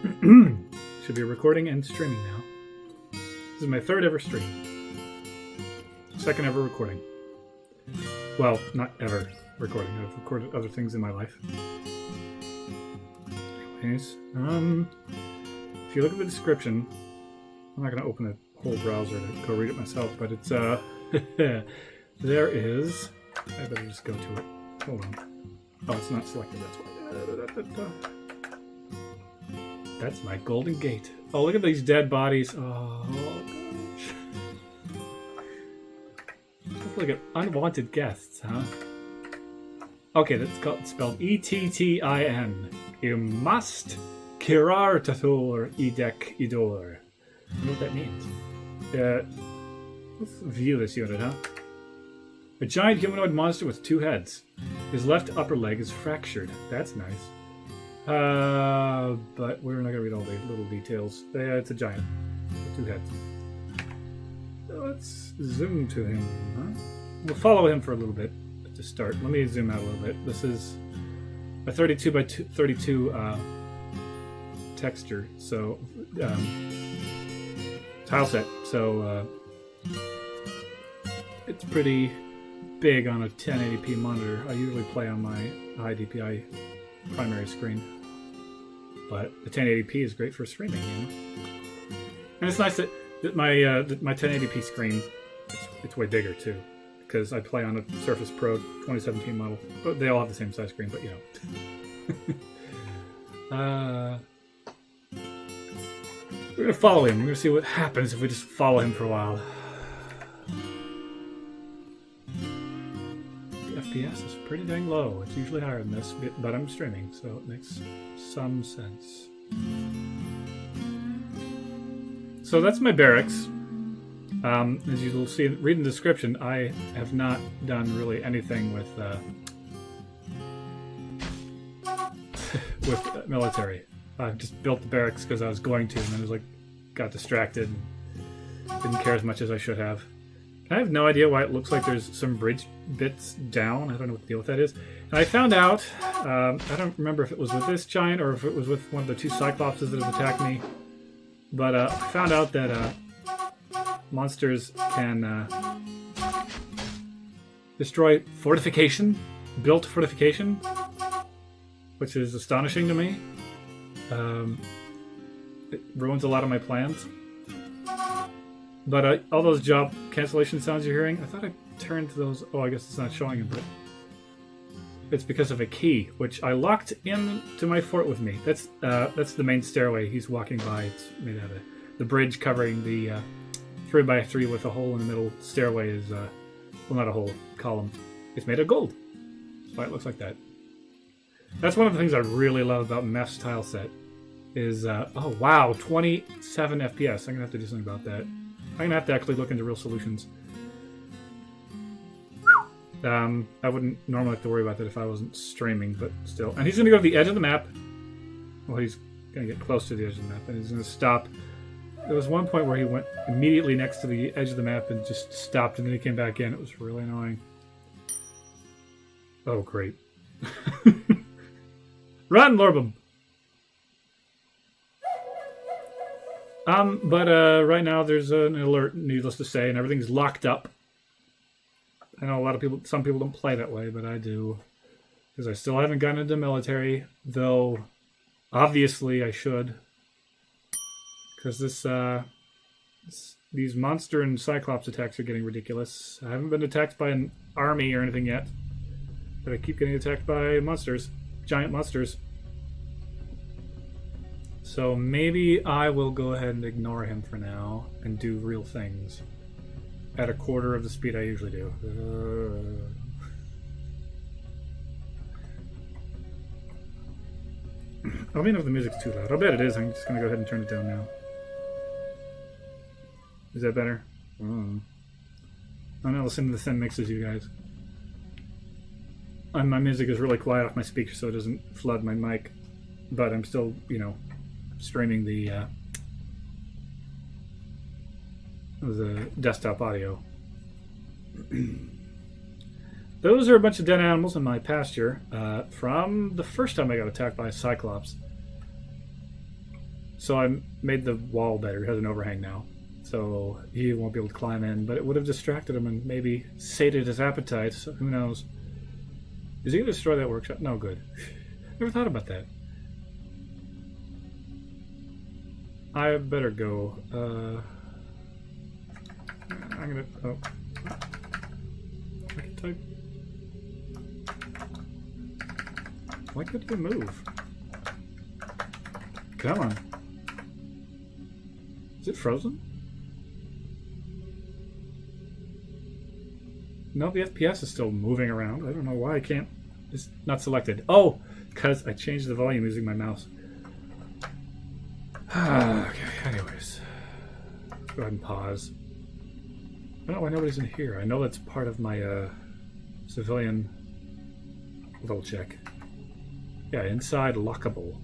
Should be recording and streaming now. This is my third ever stream. Second ever recording. Well, not ever recording. I've recorded other things in my life. Anyways, if you look at the description, I'm not going to open a whole browser to go read it myself, but it's, there is, I better just go to it. Hold on. Oh, it's not selected, that's why. That's my golden gate. Oh, look at these dead bodies. Oh, gosh. Look like unwanted guests, huh? Okay, that's spelled E-T-T-I-N. You must kirar tathor idek idor. I don't know what that means. Let's view this unit, huh? A giant humanoid monster with two heads. His left upper leg is fractured. That's nice. But we're not going to read all the little details. It's a giant with two heads. Let's zoom to him, huh? We'll follow him for a little bit to start. Let me zoom out a little bit. This is a 32 by 32 texture, so tile set. So it's pretty big on a 1080p monitor. I usually play on my high DPI primary screen, but the 1080p is great for streaming, you know? And it's nice that my 1080p screen it's way bigger too, because I play on a Surface Pro 2017 model. But they all have the same size screen, but you know. We're gonna follow him. We're gonna see what happens if we just follow him for a while. FPS is pretty dang low. It's usually higher than this, but I'm streaming, so it makes some sense. So that's my barracks. As you'll see, read in the description, I have not done really anything with with military. I've just built the barracks because I was going to, and then I was like, got distracted and didn't care as much as I should have. I have no idea why it looks like there's some bridge bits down. I don't know what the deal with that is. And I found out, I don't remember if it was with this giant or if it was with one of the two Cyclopses that have attacked me, but I found out that monsters can destroy fortification, built fortification, which is astonishing to me. It ruins a lot of my plans. But all those job cancellation sounds you're hearing, I thought I turned those... Oh, I guess it's not showing it, but... It's because of a key, which I locked into my fort with me. That's the main stairway he's walking by. It's made out of... The bridge covering the 3x3 with a hole in the middle stairway is... well, not a hole, column. It's made of gold. That's why it looks like that. That's one of the things I really love about Meph's tile set. Is, oh wow, 27 FPS. I'm going to have to do something about that. I'm going to have to actually look into real solutions. I wouldn't normally have to worry about that if I wasn't streaming, but still. And he's going to go to the edge of the map. Well, he's going to get close to the edge of the map, and he's going to stop. There was one point where he went immediately next to the edge of the map and just stopped, and then he came back in. It was really annoying. Oh, great. Run, Lorbum! But right now there's an alert, needless to say, and everything's locked up. I know a lot of people, some people don't play that way, but I do. Because I still haven't gotten into military, though obviously I should. Because these monster and Cyclops attacks are getting ridiculous. I haven't been attacked by an army or anything yet, but I keep getting attacked by monsters, giant monsters. So maybe I will go ahead and ignore him for now and do real things at a quarter of the speed I usually do. Let me know if the music's too loud. I'll bet it is. I'm just going to go ahead and turn it down now. Is that better? I'm not listening to the thin mixes, you guys. And my music is really quiet off my speaker so it doesn't flood my mic. But I'm still, you know, streaming the desktop audio. Those are a bunch of dead animals in my pasture from the first time I got attacked by a Cyclops. So I made the wall better. It has an overhang now. So he won't be able to climb in, but it would have distracted him and maybe sated his appetite, so who knows. Is he going to destroy that workshop? No, good. Never thought about that. I better go. I'm gonna... Oh. I can type... Why couldn't you move? Come on. Is it frozen? No, the FPS is still moving around. I don't know why I can't. It's not selected. Oh, because I changed the volume using my mouse. Okay, anyways. Go ahead and pause. I don't know why nobody's in here. I know that's part of my civilian level check. Yeah, inside lockable.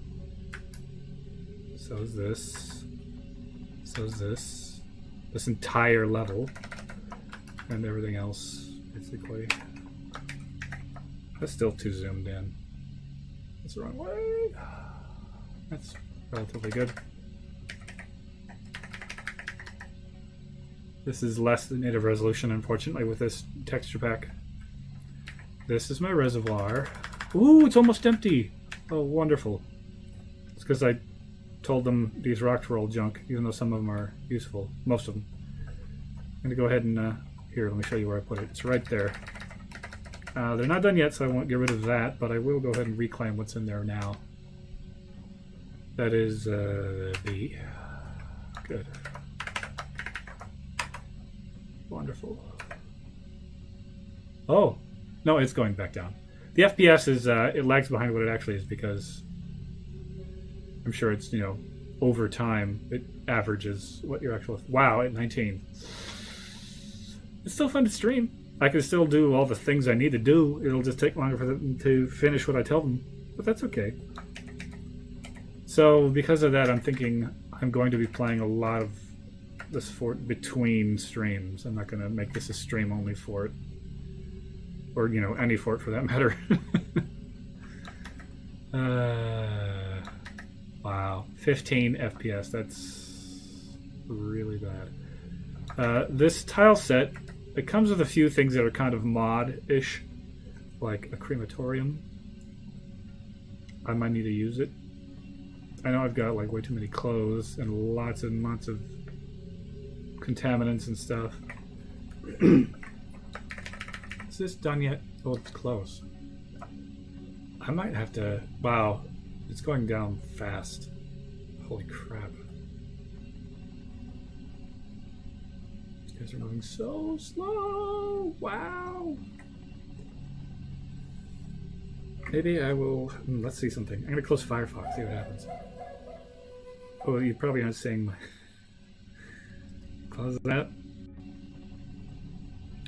So is this. So is this. This entire level. And everything else. Basically, that's still too zoomed in. That's the wrong way. That's relatively good. This is less than native resolution, unfortunately, with this texture pack. This is my reservoir. Ooh, it's almost empty. Oh, wonderful. It's because I told them these rocks were all junk, even though some of them are useful. Most of them. I'm going to go ahead and... Here, let me show you where I put it. It's right there. They're not done yet, so I won't get rid of that, but I will go ahead and reclaim what's in there now. That is B. Good. Wonderful. Oh! No, it's going back down. The FPS is, it lags behind what it actually is because I'm sure it's, you know, over time, it averages what your actual... Wow, at 19. It's still fun to stream. I can still do all the things I need to do. It'll just take longer for them to finish what I tell them. But that's okay. So, because of that, I'm thinking I'm going to be playing a lot of this fort between streams. I'm not going to make this a stream-only fort. Or, you know, any fort for that matter. Wow. 15 FPS. That's really bad. This tile set... It comes with a few things that are kind of mod-ish, like a crematorium. I might need to use it. I know I've got like way too many clothes and lots of contaminants and stuff. Is this done yet? Oh, it's close. I might have to... Wow, it's going down fast. Holy crap. Guys are moving so slow. Wow. Maybe I will. Let's see something. I'm gonna close Firefox. See what happens. Oh, you probably aren't seeing my. Close that.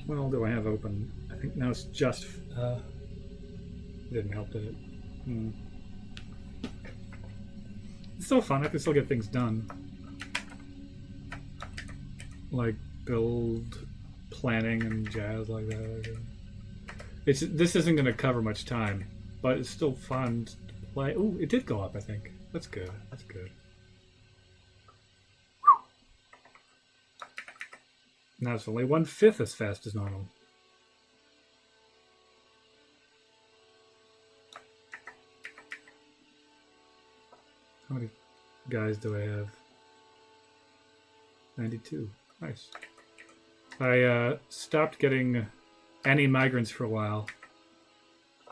What all do I have open? I think now it's just. Didn't help, did it? It's still fun. I can still get things done. Like. Build planning and jazz like that. This isn't going to cover much time, but it's still fun to play. Ooh, it did go up, I think. That's good. That's good. Now it's only 1/5 as fast as normal. How many guys do I have? 92. Nice. I stopped getting any migrants for a while,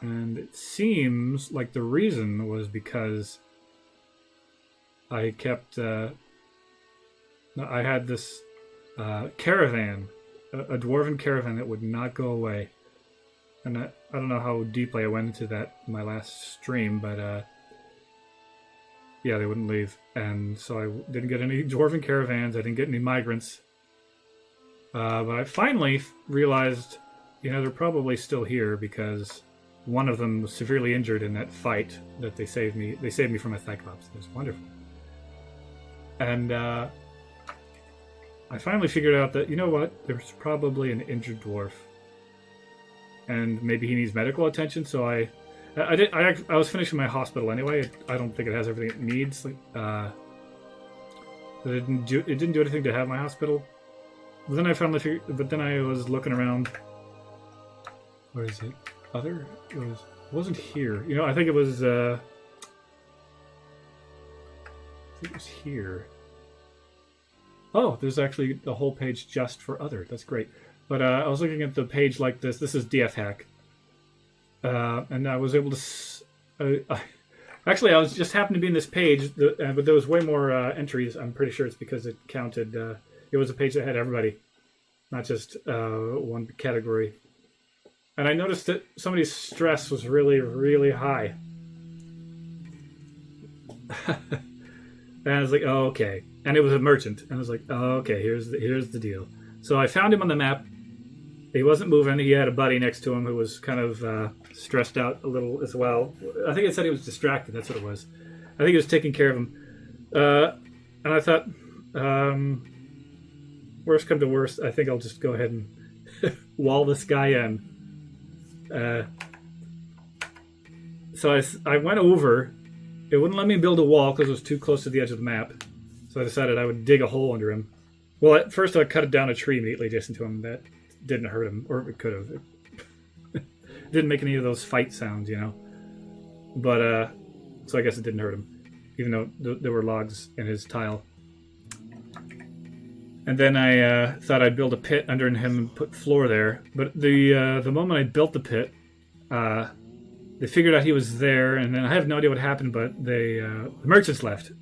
and it seems like the reason was because I kept... I had this caravan, a dwarven caravan that would not go away. And I don't know how deeply I went into that in my last stream, but yeah, they wouldn't leave. And so I didn't get any dwarven caravans, I didn't get any migrants. But I finally realized, you know, they're probably still here because one of them was severely injured in that fight that they saved me. They saved me from a Cyclops. It was wonderful. And I finally figured out that, you know what, there's probably an injured dwarf. And maybe he needs medical attention, so I was finishing my hospital anyway. I don't think it has everything it needs. It didn't do anything to have my hospital. But then I found but then I was looking around. Where is it? It wasn't here. You know, I think it was. I think it was here. Oh, there's actually a whole page just for other. That's great. But I was looking at the page like this. This is DF Hack, and I was able to. Actually, I was just happened to be in this page, but there was way more entries. I'm pretty sure it's because it counted. It was a page that had everybody, not just one category. And I noticed that somebody's stress was really, really high. And I was like, oh, okay. And it was a merchant. And I was like, oh, okay, here's the deal. So I found him on the map. He wasn't moving. He had a buddy next to him who was kind of stressed out a little as well. I think it said he was distracted. That's what it was. I think he was taking care of him. And I thought, worst come to worst, I think I'll just go ahead and wall this guy in. So I went over. It wouldn't let me build a wall because it was too close to the edge of the map. So I decided I would dig a hole under him. Well, at first I cut down a tree immediately adjacent to him. That didn't hurt him, or it could have. It didn't make any of those fight sounds, you know. But so I guess it didn't hurt him, even though there were logs in his tile. And then I thought I'd build a pit under him and put floor there. But the moment I built the pit, they figured out he was there, and then I have no idea what happened, but the merchants left.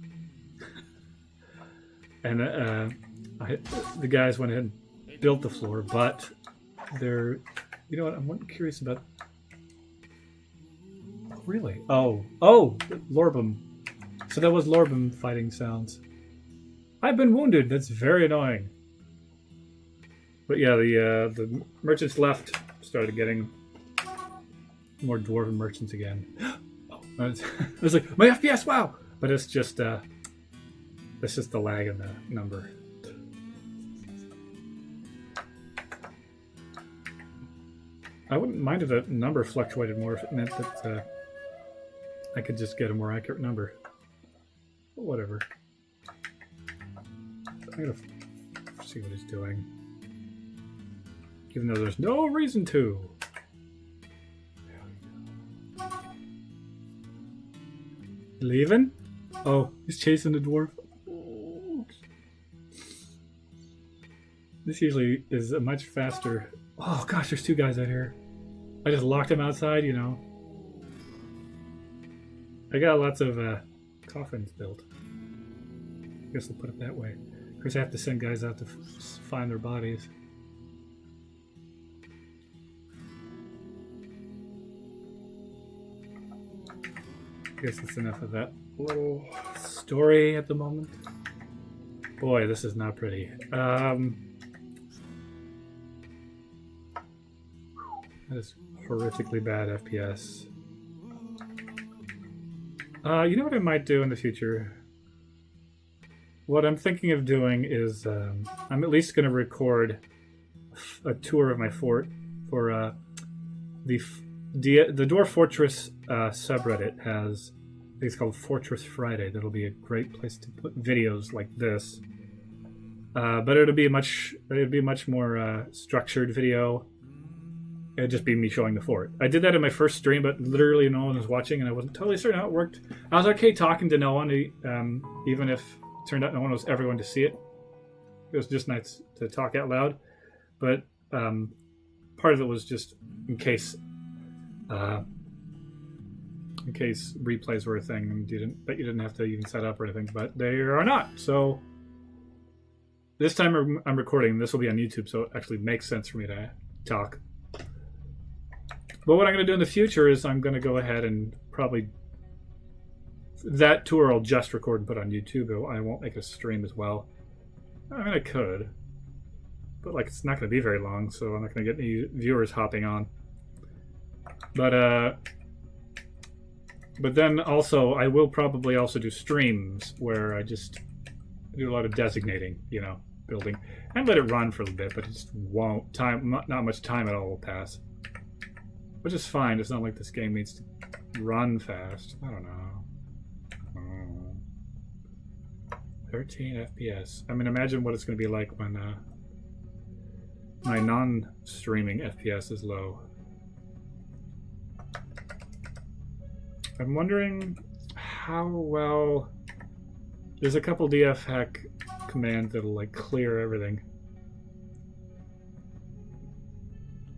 And the guys went ahead and built the floor, but they're... You know what, I'm curious about... Really? Oh, Lorbum. So that was Lorbum fighting sounds. I've been wounded. That's very annoying. But yeah, the merchants left. Started getting more dwarven merchants again. I was like, my FPS, wow! But it's just the lag in the number. I wouldn't mind if the number fluctuated more if it meant that I could just get a more accurate number. But whatever. I'm gonna see what he's doing. Even though there's no reason to. Leaving? Oh, he's chasing the dwarf. This usually is a much faster... Oh gosh, there's two guys out here. I just locked him outside, you know. I got lots of coffins built. I guess I'll put it that way. Of course, I have to send guys out to find their bodies. I guess that's enough of that little story at the moment. Boy, this is not pretty. That is horrifically bad FPS. You know what I might do in the future? What I'm thinking of doing is I'm at least going to record a tour of my fort for the Dwarf Fortress subreddit has, I think it's called Fortress Friday. That'll be a great place to put videos like this. But it'd be a much more structured video. It'd just be me showing the fort. I did that in my first stream, but literally no one was watching, and I wasn't totally certain how it worked. I was okay talking to no one, even if it turned out no one was ever going to see it. It was just nice to talk out loud. But part of it was just in case replays were a thing and you didn't have to even set up or anything, but they are not. So this time I'm recording. This will be on YouTube, so it actually makes sense for me to talk. But what I'm going to do in the future is I'm going to go ahead and probably... That tour I'll just record and put on YouTube. I won't make a stream as well. I mean, I could. But like, it's not going to be very long, so I'm not going to get any viewers hopping on. But then also, I will probably also do streams where I just do a lot of designating, you know, building. And let it run for a little bit, but it just won't. Not much time at all will pass. Which is fine. It's not like this game needs to run fast. I don't know. 13 FPS. I mean, imagine what it's going to be like when my non-streaming FPS is low. I'm wondering how well... There's a couple DF hack commands that'll like clear everything.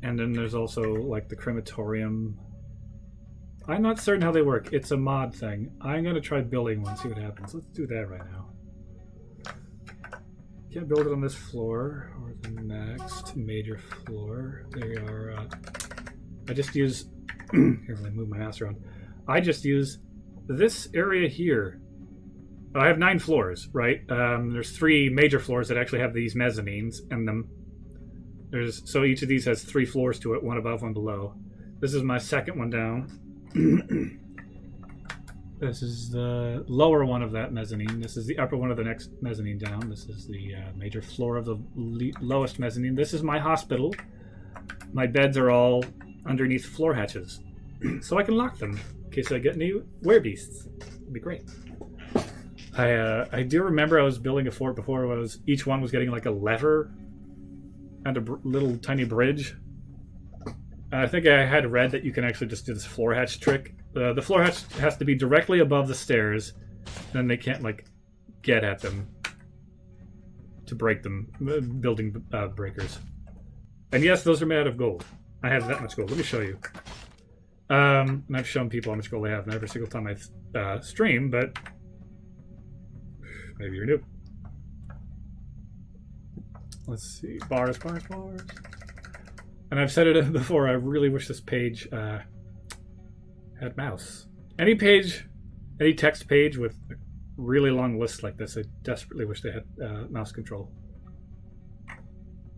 And then there's also like the crematorium. I'm not certain how they work. It's a mod thing. I'm going to try building one, see what happens. Let's do that right now. Can't build it on this floor or the next major floor. There you are. I just use... Here, let me move my mouse around. I just use this area here. I have 9 floors, right? There's 3 major floors that actually have these mezzanines, and so each of these has 3 floors to it, one above, one below. This is my second one down. This is the lower one of that mezzanine. This is the upper one of the next mezzanine down. This is the major floor of the lowest mezzanine. This is my hospital. My beds are all underneath floor hatches, so I can lock them in case I get any werebeasts. It'd be great. I do remember I was building a fort before. Each one was getting like a lever and a little tiny bridge. I think I had read that you can actually just do this floor hatch trick. The floor hatch has to be directly above the stairs, then they can't like get at them to break them. Building breakers. And yes, those are made out of gold. I have that much gold. Let me show you. And I've shown people how much gold I have every single time I stream, but maybe you're new. Let's see. Bars. And I've said it before, I really wish this page had mouse. Any text page with a really long list like this, I desperately wish they had mouse control.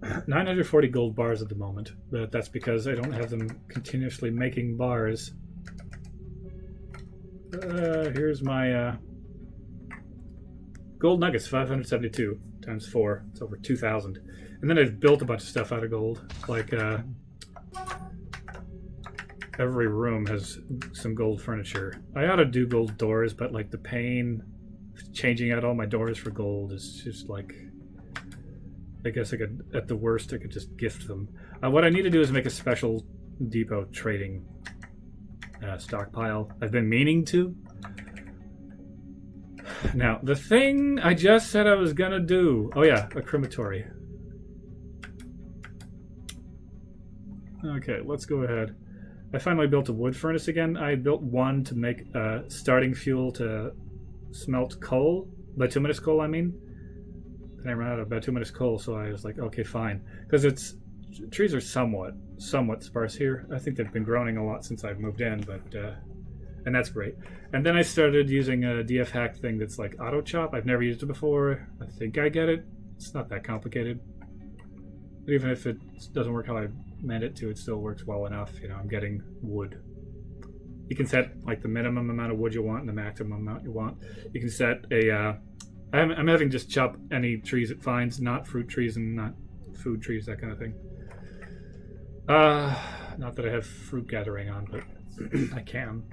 940 gold bars at the moment, but that's because I don't have them continuously making bars. Here's my gold nuggets, 572 times 4. It's over 2,000. And then I've built a bunch of stuff out of gold. Like, every room has some gold furniture. I ought to do gold doors, but like the pain of changing out all my doors for gold is just like... I guess I could, at the worst, I could just gift them. What I need to do is make a special depot trading stockpile. I've been meaning to. Now, the thing I just said I was gonna do... Oh yeah, a crematory. Okay, let's go ahead. I finally built a wood furnace again. I built one to make starting fuel to smelt coal. Bituminous coal, I mean. Then I ran out of bituminous coal, so I was like, okay, fine. Because trees are somewhat sparse here. I think they've been growing a lot since I've moved in, but and that's great. And then I started using a DF hack thing that's like auto chop. I've never used it before. I think I get it. It's not that complicated. But even if it doesn't work how I meant it to, it still works well enough. You know, I'm getting wood. You can set like the minimum amount of wood you want and the maximum amount you want. You can set a I'm having just chop any trees it finds, not fruit trees and not food trees, that kind of thing. Not that I have fruit gathering on, but I can.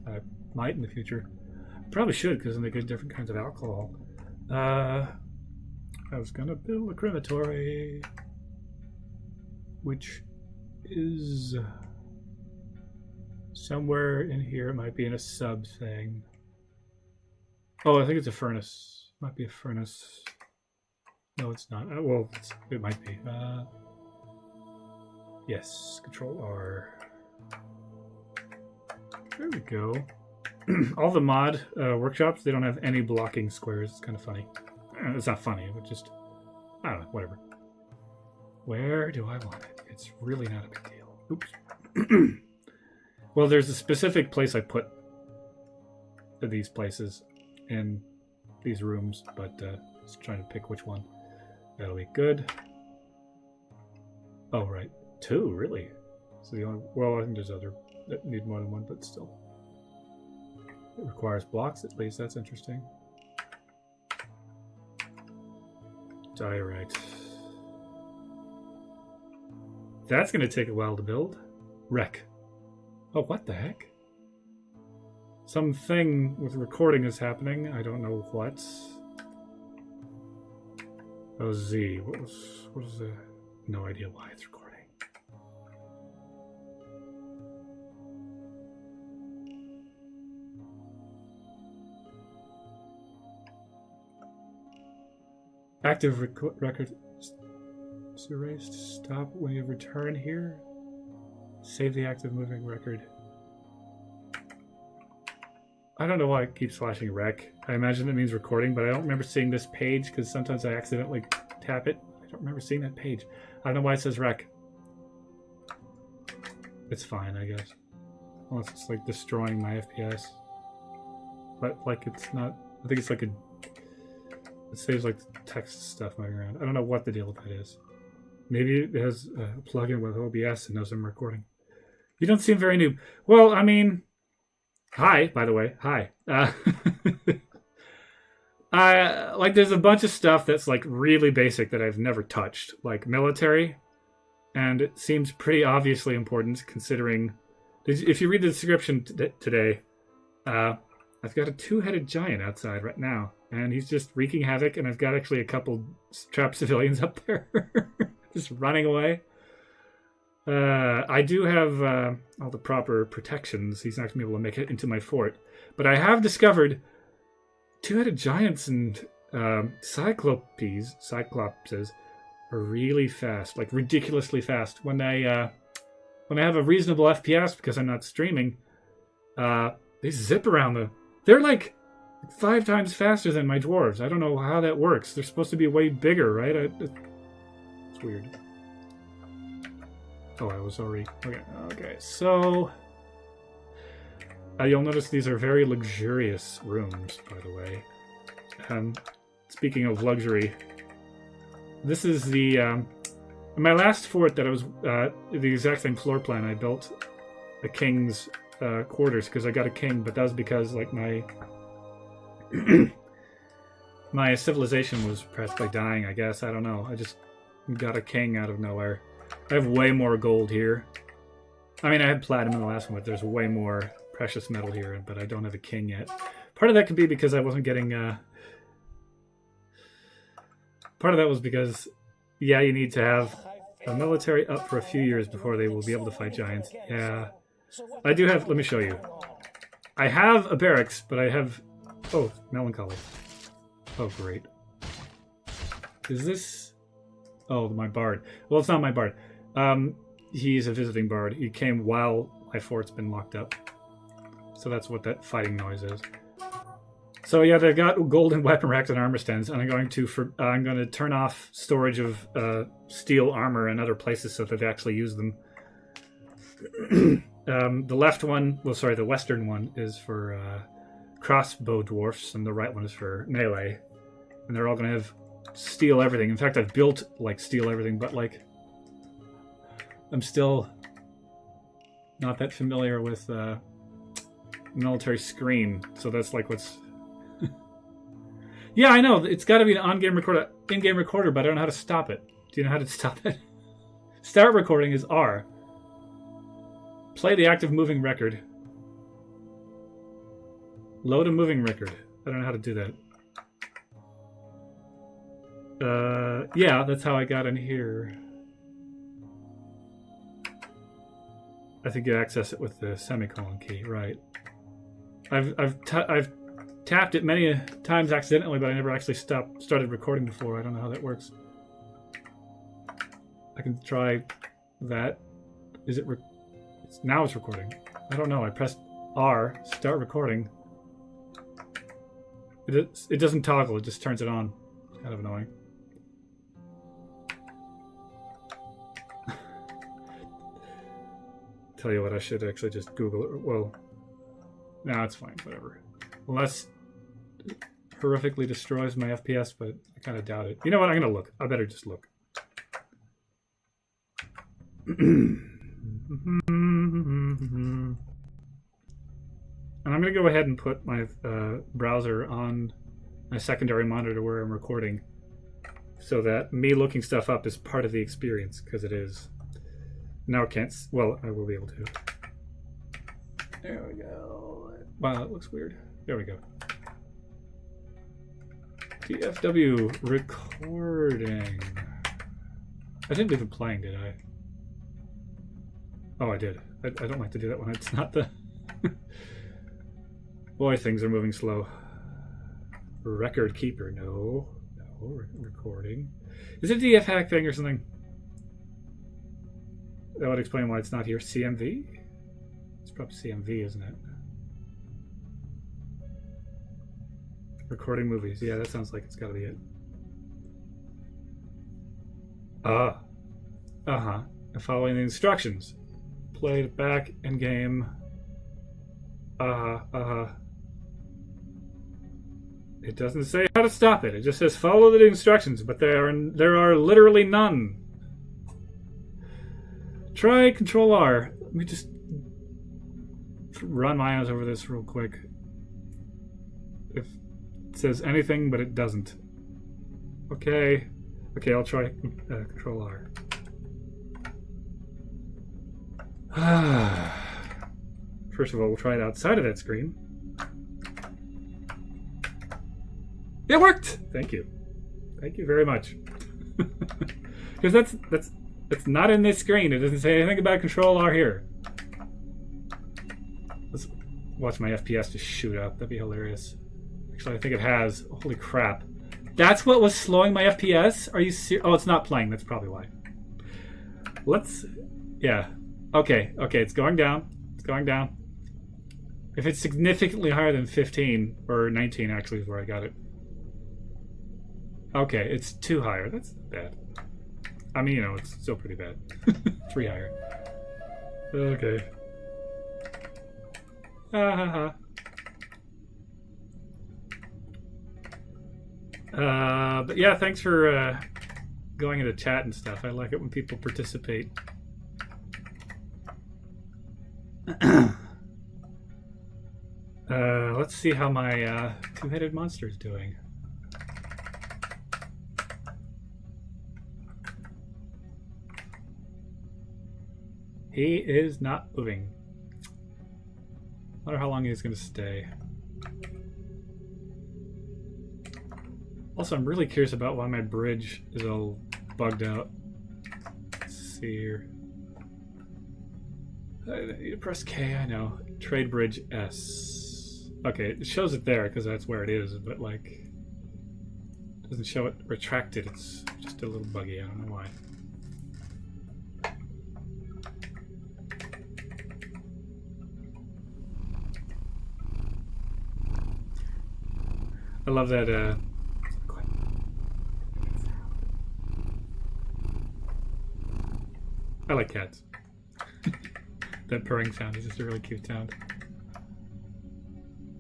I might in the future. I probably should, because then they get different kinds of alcohol. I was gonna build a crematory, which is somewhere in here. It might be in a sub thing. Oh, I think it's a furnace. Might be a furnace. No, it's not. Well, it might be. Yes, Control R. There we go. All the mod workshops, they don't have any blocking squares. It's kind of funny. It's not funny, but just, I don't know, whatever. Where do I want it? It's really not a big deal. Oops. Well, there's a specific place I put these places in these rooms, but just trying to pick which one. That'll be good. Oh, right. 2, really? So the only... Well, I think there's other that need more than one, but still. It requires blocks at least. That's interesting. Diorite. That's going to take a while to build. Wreck. Oh, what the heck? Something with recording is happening. I don't know what. Oh, Z. What was the... No idea why it's recording. Active record is erased. Stop when you return here. Save the active moving record. I don't know why it keeps flashing rec. I imagine it means recording, but I don't remember seeing this page because sometimes I accidentally tap it. I don't remember seeing that page. I don't know why it says rec. It's fine, I guess. Unless it's like destroying my FPS. But like it's not... I think it's like a... It saves like text stuff moving around. I don't know what the deal with that is. Maybe it has a plugin with OBS and knows I'm recording. You don't seem very new. Well, I mean... Hi, by the way. Hi. Like there's a bunch of stuff that's like really basic that I've never touched. Like military. And it seems pretty obviously important considering... If you read the description today, I've got a two-headed giant outside right now. And he's just wreaking havoc, and I've got actually a couple trapped civilians up there. Just running away. I do have all the proper protections. He's not going to be able to make it into my fort. But I have discovered two-headed giants and cyclopses are really fast. Like, ridiculously fast. When I have a reasonable FPS, because I'm not streaming, they zip around the... They're like... 5 times faster than my dwarves. I don't know how that works. They're supposed to be way bigger, right? It's weird. Oh, I was already... Okay. So... you'll notice these are very luxurious rooms, by the way. Speaking of luxury, this is the... in my last fort that I was... the exact same floor plan, I built a king's quarters, because I got a king, but that was because, like, my... my civilization was pressed by dying, I guess. I don't know. I just got a king out of nowhere. I have way more gold here. I mean, I had platinum in the last one, but there's way more precious metal here, but I don't have a king yet. Part of that could be because I wasn't getting... Part of that was because, yeah, you need to have a military up for a few years before they will be able to fight giants. Yeah. I do have... Let me show you. I have a barracks, but I have... Oh, melancholy. Oh, great. Is this... Oh, my bard. Well, it's not my bard. He's a visiting bard. He came while my fort's been locked up. So that's what that fighting noise is. So yeah, they've got golden weapon racks and armor stands, and I'm going to turn off storage of steel armor in other places so that they actually use them. The left one, well, sorry, the western one is for... crossbow dwarfs, and the right one is for melee, and they're all gonna have steel everything. In fact, I've built like steel everything, but like I'm still not that familiar with military screen, so that's like what's yeah, I know it's got to be an in-game recorder, but I don't know how to stop it. Do you know how to stop it? Start recording is R. Play the active moving record. Load a moving record. I don't know how to do that. Yeah, that's how I got in here. I think you access it with the semicolon key, right? I've tapped it many times accidentally, but I never actually started recording before. I don't know how that works. I can try that. Is it? Now it's recording. I don't know. I pressed R, start recording. It doesn't toggle, it just turns it on. It's kind of annoying. Tell you what, I should actually just Google it. Well, no, it's fine, whatever. Unless it horrifically destroys my FPS, but I kind of doubt it. You know what, I'm going to look. I better just look. And I'm going to go ahead and put my browser on my secondary monitor where I'm recording so that me looking stuff up is part of the experience, because it is. Now I can't... Well, I will be able to. There we go. Wow, that looks weird. There we go. DFW recording. I didn't leave it playing, did I? Oh, I did. I don't like to do that when it's not the... Boy, things are moving slow. Record keeper, no. No, recording. Is it a DF hack thing or something? That would explain why it's not here. CMV? It's probably CMV, isn't it? Recording movies. Yeah, that sounds like it's gotta be it. Uh-huh. Following the instructions. Play it back in game. It doesn't say how to stop it. It just says follow the instructions, but there are literally none. Try Control R. Let me just run my eyes over this real quick. If it says anything, but it doesn't. Okay. Okay, I'll try Control R. First of all, we'll try it outside of that screen. It worked! Thank you. Thank you very much. Because that's not in this screen. It doesn't say anything about Control R here. Let's watch my FPS just shoot up. That'd be hilarious. Actually, I think it has. Holy crap. That's what was slowing my FPS? Are you serious? Oh, it's not playing. That's probably why. Let's... Yeah. Okay. Okay, it's going down. It's going down. If it's significantly higher than 15, or 19 actually is where I got it. Okay, it's 2 higher. That's bad. I mean, you know, it's still pretty bad. 3 higher. Okay. But yeah, thanks for going into chat and stuff. I like it when people participate. Let's see how my two-headed monster is doing. He is not moving. I wonder how long he's going to stay. Also, I'm really curious about why my bridge is all bugged out. Let's see here. I need to press K, I know. Trade bridge S. Okay, it shows it there because that's where it is, but like... it doesn't show it retracted. It's just a little buggy. I don't know why. I love that, I like cats. That purring sound is just a really cute sound.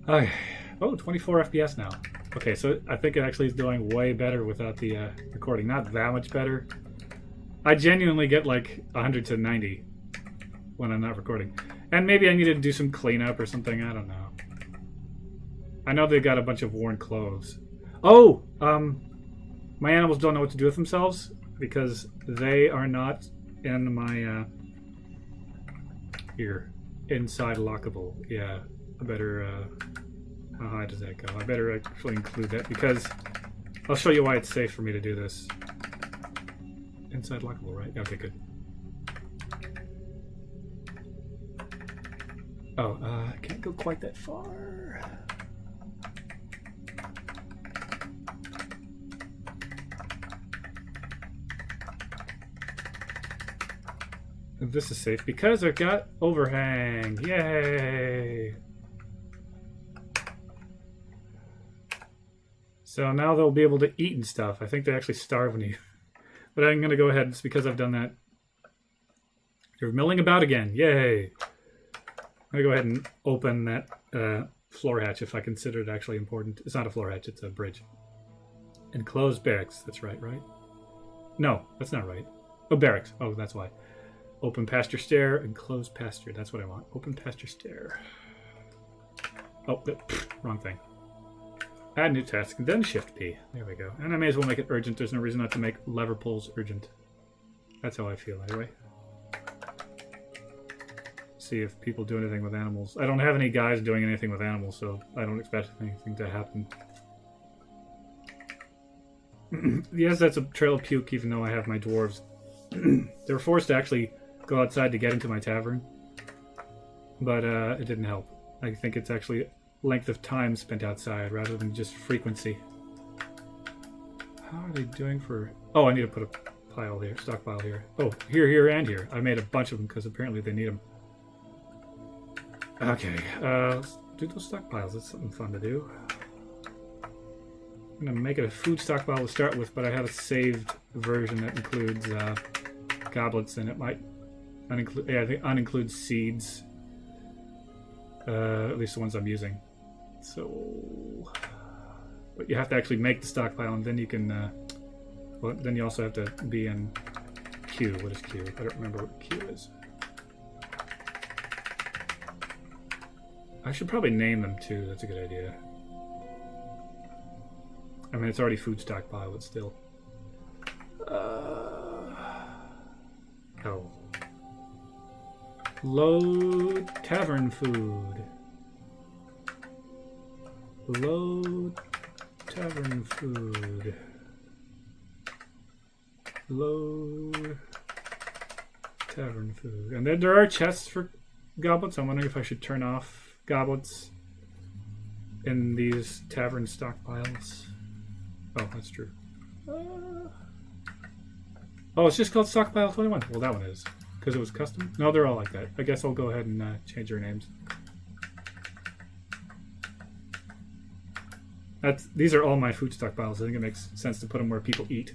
Okay. Oh, 24 FPS now. Okay, so I think it actually is doing way better without the recording. Not that much better. I genuinely get like 100 to 90 when I'm not recording. And maybe I need to do some cleanup or something. I don't know. I know they got a bunch of worn clothes. Oh! My animals don't know what to do with themselves because they are not in my here inside lockable. Yeah, I better how high does that go? I better actually include that because I'll show you why it's safe for me to do this. Inside lockable, right? Okay, good. Oh, I can't go quite that far. This is safe because I've got overhang. Yay! So now they'll be able to eat and stuff. I think they actually starve when you... But I'm going to go ahead. It's because I've done that. They're milling about again. Yay! I'm going to go ahead and open that floor hatch if I consider it actually important. It's not a floor hatch. It's a bridge. And close barracks. That's right? No, that's not right. Oh, barracks. Oh, that's why. Open pasture stair and close pasture. That's what I want. Open pasture stair. Oh, wrong thing. Add new task, and then Shift P. There we go. And I may as well make it urgent. There's no reason not to make lever pulls urgent. That's how I feel, anyway. See if people do anything with animals. I don't have any guys doing anything with animals, so I don't expect anything to happen. Yes, that's a trail of puke, even though I have my dwarves. They were forced to actually go outside to get into my tavern. But it didn't help. I think it's actually length of time spent outside rather than just frequency. How are they doing for... Oh, I need to put a pile here, stockpile here. Oh, here, and here. I made a bunch of them because apparently they need them. Okay, let's do those stockpiles. That's something fun to do. I'm going to make it a food stockpile to start with, but I have a saved version that includes goblets, and it might uninclude, yeah, I think uninclude seeds. At least the ones I'm using. So, but you have to actually make the stockpile, and then you can. Well, then you also have to be in Q. What is Q? I don't remember what Q is. I should probably name them too. That's a good idea. I mean, it's already food stockpile, but still. Oh. Load tavern food. Load tavern food. Load tavern food. And then there are chests for goblets. I'm wondering if I should turn off goblets in these tavern stockpiles. Oh, that's true. Oh, it's just called Stockpile 21. Well, that one is. Because it was custom? No, they're all like that. I guess I'll go ahead and change their names. These are all my food stockpiles. I think it makes sense to put them where people eat.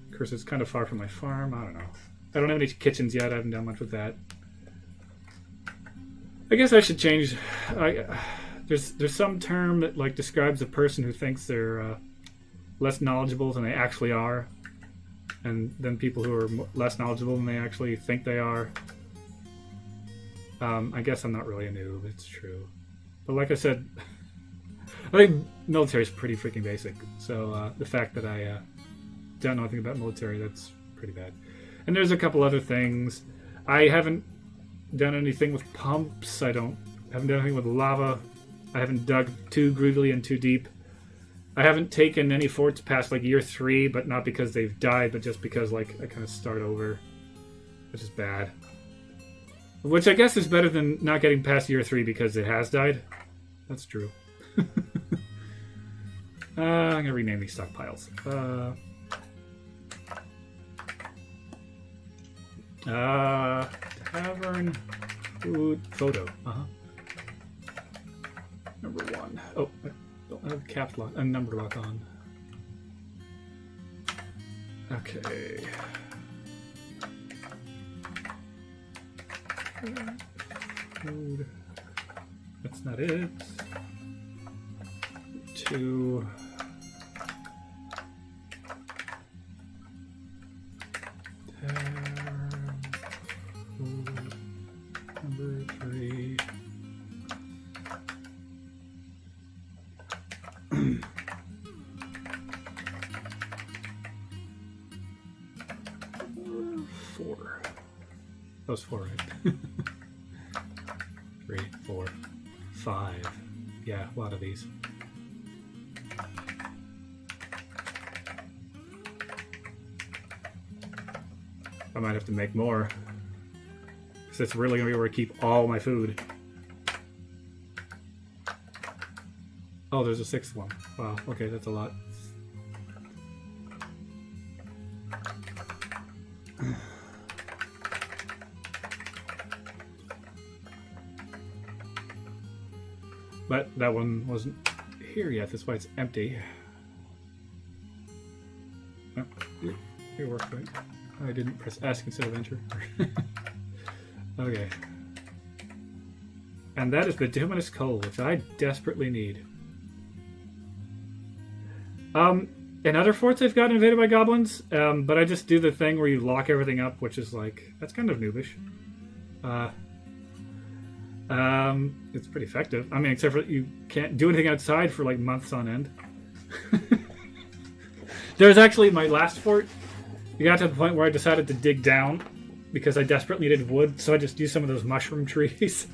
Of course, it's kind of far from my farm. I don't know. I don't have any kitchens yet. I haven't done much with that. I guess I should change... There's some term that like describes a person who thinks they're less knowledgeable than they actually are, and then people who are less knowledgeable than they actually think they are. I guess I'm not really a noob. It's true, but like I said, I think military is pretty freaking basic. So the fact that I don't know anything about military, that's pretty bad. And there's a couple other things. I haven't done anything with pumps. I haven't done anything with lava. I haven't dug too greedily and too deep. I haven't taken any forts past like year 3, but not because they've died, but just because like I kind of start over, which is bad. Which I guess is better than not getting past year 3 because it has died. That's true. I'm gonna rename these stockpiles. Tavern food photo. Number 1. Oh, I don't have cap lock and number lock on. Okay. Food. That's not it. 2. Food. Number 3. That was 4, right? 3, 4, 5. Yeah, a lot of these. I might have to make more. Because it's really going to be where I keep all my food. Oh, there's a 6th one. Wow, okay, that's a lot. But that one wasn't here yet, that's why it's empty. Oh, it worked right. I didn't press ask instead of enter. Okay. And that is bituminous coal, which I desperately need. In other forts I've gotten invaded by goblins, but I just do the thing where you lock everything up, which is like, that's kind of noobish. It's pretty effective. I mean, except for you can't do anything outside for like months on end. There's actually my last fort. We got to the point where I decided to dig down because I desperately needed wood, so I just used some of those mushroom trees.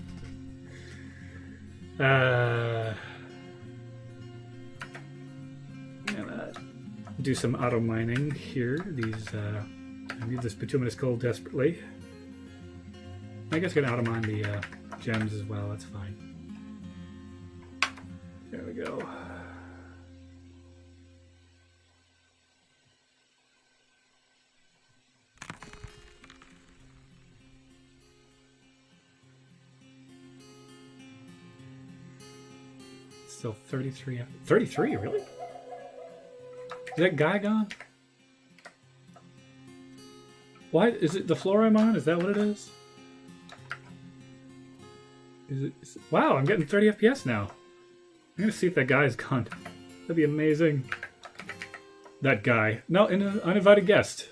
do some auto mining here. I need this bituminous coal desperately. I guess I can auto mine the gems as well. That's fine. There we go. Still 33. 33, really? Is that guy gone? Why is it the floor I'm on? Is that what it is? Wow, I'm getting 30 FPS now. I'm gonna see if that guy's gone. That'd be amazing. That guy. No, an uninvited guest.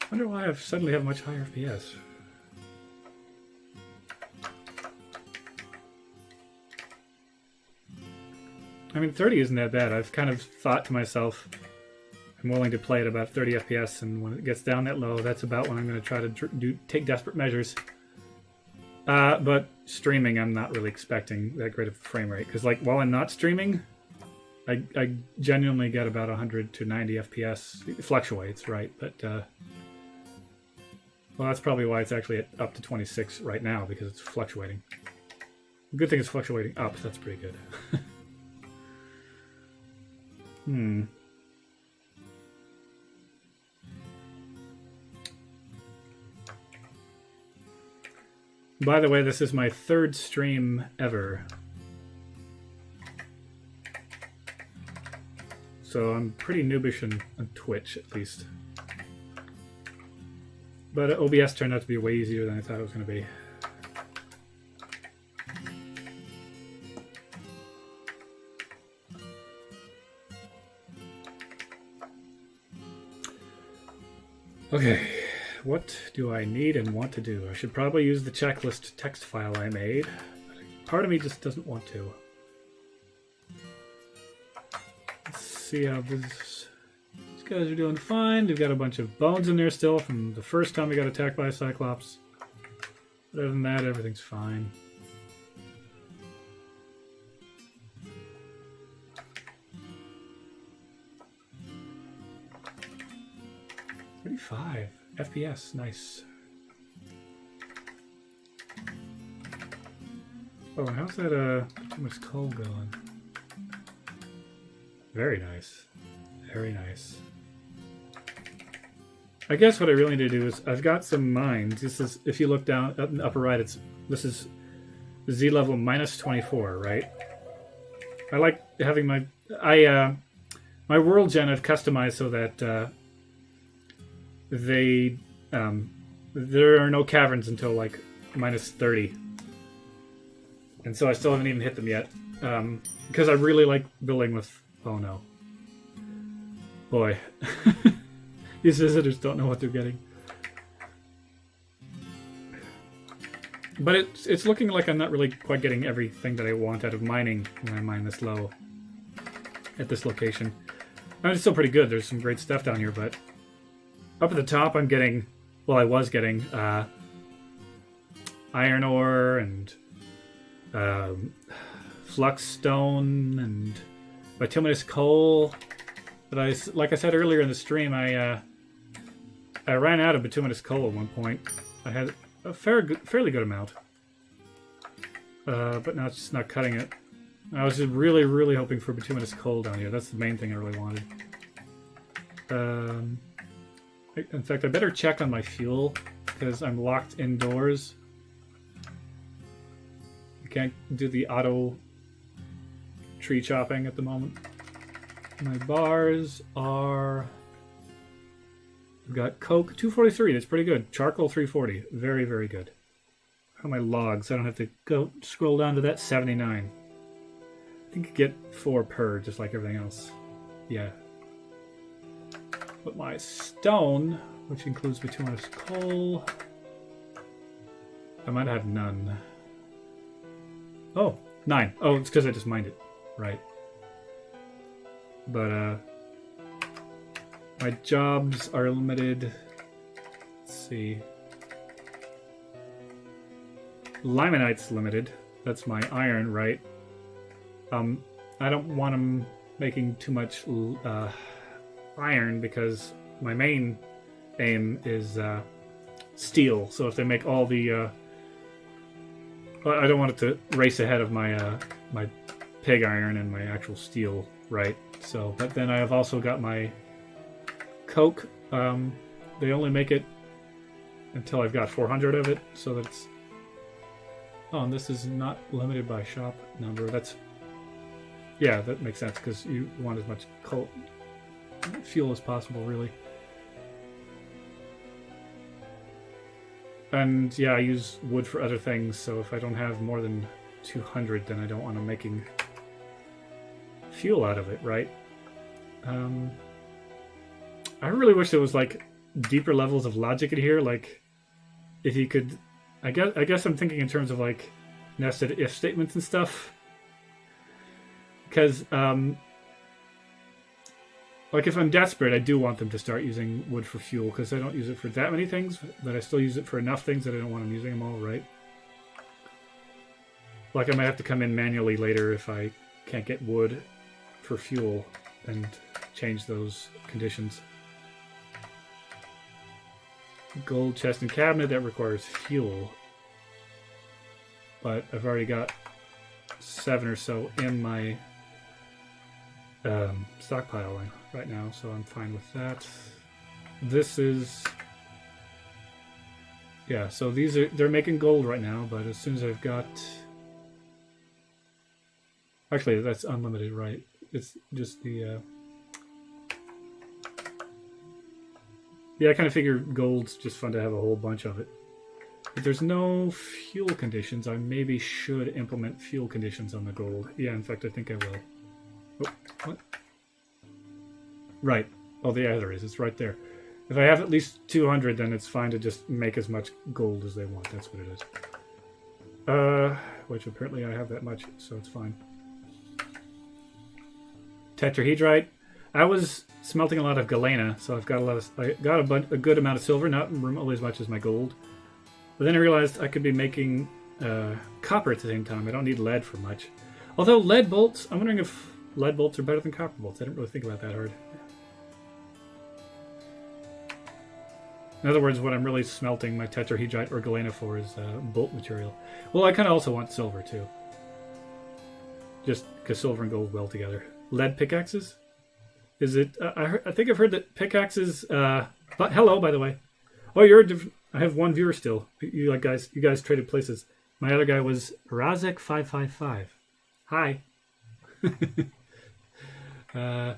I wonder why I've suddenly have much higher FPS. I mean, 30 isn't that bad. I've kind of thought to myself, I'm willing to play at about 30 FPS, and when it gets down that low, that's about when I'm going to try to take desperate measures. But streaming, I'm not really expecting that great of a frame rate, because like while I'm not streaming, I genuinely get about 100 to 90 FPS. It fluctuates, right? But well, that's probably why it's actually up to 26 right now, because it's fluctuating. The good thing is fluctuating up, so that's pretty good. By the way, this is my 3rd stream ever. So I'm pretty noobish on Twitch, at least. But OBS turned out to be way easier than I thought it was going to be. Okay, what do I need and want to do? I should probably use the checklist text file I made. Part of me just doesn't want to. Let's see how these guys are doing fine. We've got a bunch of bones in there still from the first time we got attacked by a Cyclops. But other than that, everything's fine. $35 FPS, nice. Oh, how's that too much coal going? Very nice. Very nice. I guess what I really need to do is I've got some mines. This is, if you look down up in the upper right, this is Z level -24, right? I like having my my world gen I've customized so that there are no caverns until like -30, and so I still haven't even hit them yet, because I really like building with. Oh no, boy, these visitors don't know what they're getting. But it's looking like I'm not really quite getting everything that I want out of mining when I mine this low at this location. I mean, it's still pretty good. There's some great stuff down here, but up at the top, I'm getting, well, I was getting iron ore and flux stone and bituminous coal. But like I said earlier in the stream, I ran out of bituminous coal at one point. I had a fairly good amount, but now it's just not cutting it. I was just really, really hoping for bituminous coal down here. That's the main thing I really wanted. In fact, I better check on my fuel, because I'm locked indoors. I can't do the auto tree chopping at the moment. My bars are... I've got coke, 243, that's pretty good. Charcoal, 340, very, very good. How are my logs? I don't have to go scroll down to that, 79. I think you get 4 per, just like everything else. Yeah. But my stone, which includes bituminous coal, I might have none. Oh, 9. Oh, it's because I just mined it. Right. But, my jobs are limited. Let's see. Limonite's limited. That's my iron, right? I don't want them making too much iron because my main aim is steel. So if they make all the... I don't want it to race ahead of my my pig iron and my actual steel, right? So, but then I have also got my coke. They only make it until I've got 400 of it, so that's... Oh, and this is not limited by shop number. That's... Yeah, that makes sense, because you want as much fuel as possible, really. And yeah, I use wood for other things, so if I don't have more than 200, then I don't want to making fuel out of it, right? I really wish there was like deeper levels of logic in here, like if you could... I guess I'm thinking in terms of like nested if statements and stuff. Because like if I'm desperate, I do want them to start using wood for fuel, because I don't use it for that many things, but I still use it for enough things that I don't want them using them all, right? Like I might have to come in manually later if I can't get wood for fuel and change those conditions. Gold chest and cabinet, that requires fuel. But I've already got 7 or so in my stockpile right now, so I'm fine with that. This is... Yeah, so they're making gold right now, but as soon as I've got... Actually, that's unlimited, right? It's just the... Yeah, I kind of figure gold's just fun to have a whole bunch of it. If there's no fuel conditions, I maybe should implement fuel conditions on the gold. Yeah, in fact, I think I will. Oh, what? Right. Oh, yeah, there is. It's right there. If I have at least 200, then it's fine to just make as much gold as they want. That's what it is. Which apparently I have that much, so it's fine. Tetrahedrite. I was smelting a lot of galena, so I've got a good amount of silver, not remotely as much as my gold. But then I realized I could be making copper at the same time. I don't need lead for much. Although lead bolts, I'm wondering if lead bolts are better than copper bolts. I didn't really think about that hard. In other words, what I'm really smelting my tetrahedrite or galena for is bolt material. Well, I kind of also want silver too. Just because silver and gold well together. Lead pickaxes? Is it? I think I've heard that pickaxes. But hello, by the way. Oh, you're a different. I have one viewer still. You guys traded places. My other guy was Razek555. Hi. Are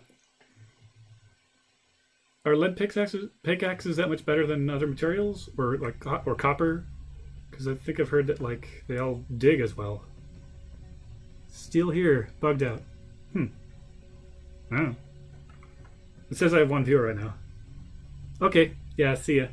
lead pickaxes that much better than other materials, or like or copper? Because I think I've heard that like they all dig as well. Steel here, bugged out. Oh. It says I have one viewer right now. Okay, yeah, see ya.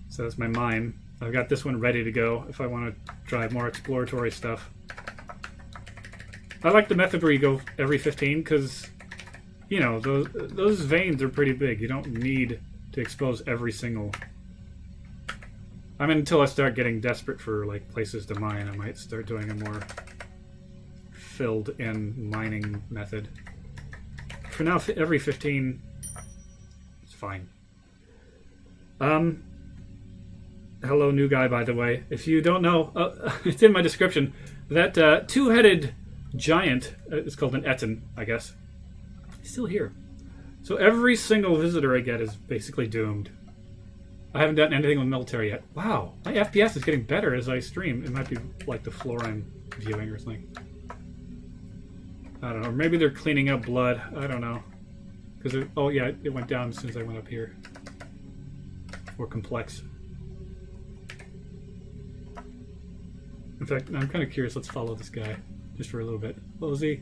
So that's my mine. I've got this one ready to go if I want to try more exploratory stuff. I like the method where you go every 15 because, you know, those veins are pretty big. You don't need to expose every single... I mean, until I start getting desperate for like places to mine, I might start doing a more filled-in mining method. For now, every 15 is fine. Hello, new guy, by the way. If you don't know, it's in my description. That two-headed giant is called an Etten, I guess. He's still here. So every single visitor I get is basically doomed. I haven't done anything with military yet. Wow, my FPS is getting better as I stream. It might be like the floor I'm viewing or something. I don't know. Maybe they're cleaning up blood. I don't know. Because oh yeah, it went down as soon as I went up here. More complex. In fact, I'm kind of curious. Let's follow this guy just for a little bit. What was he?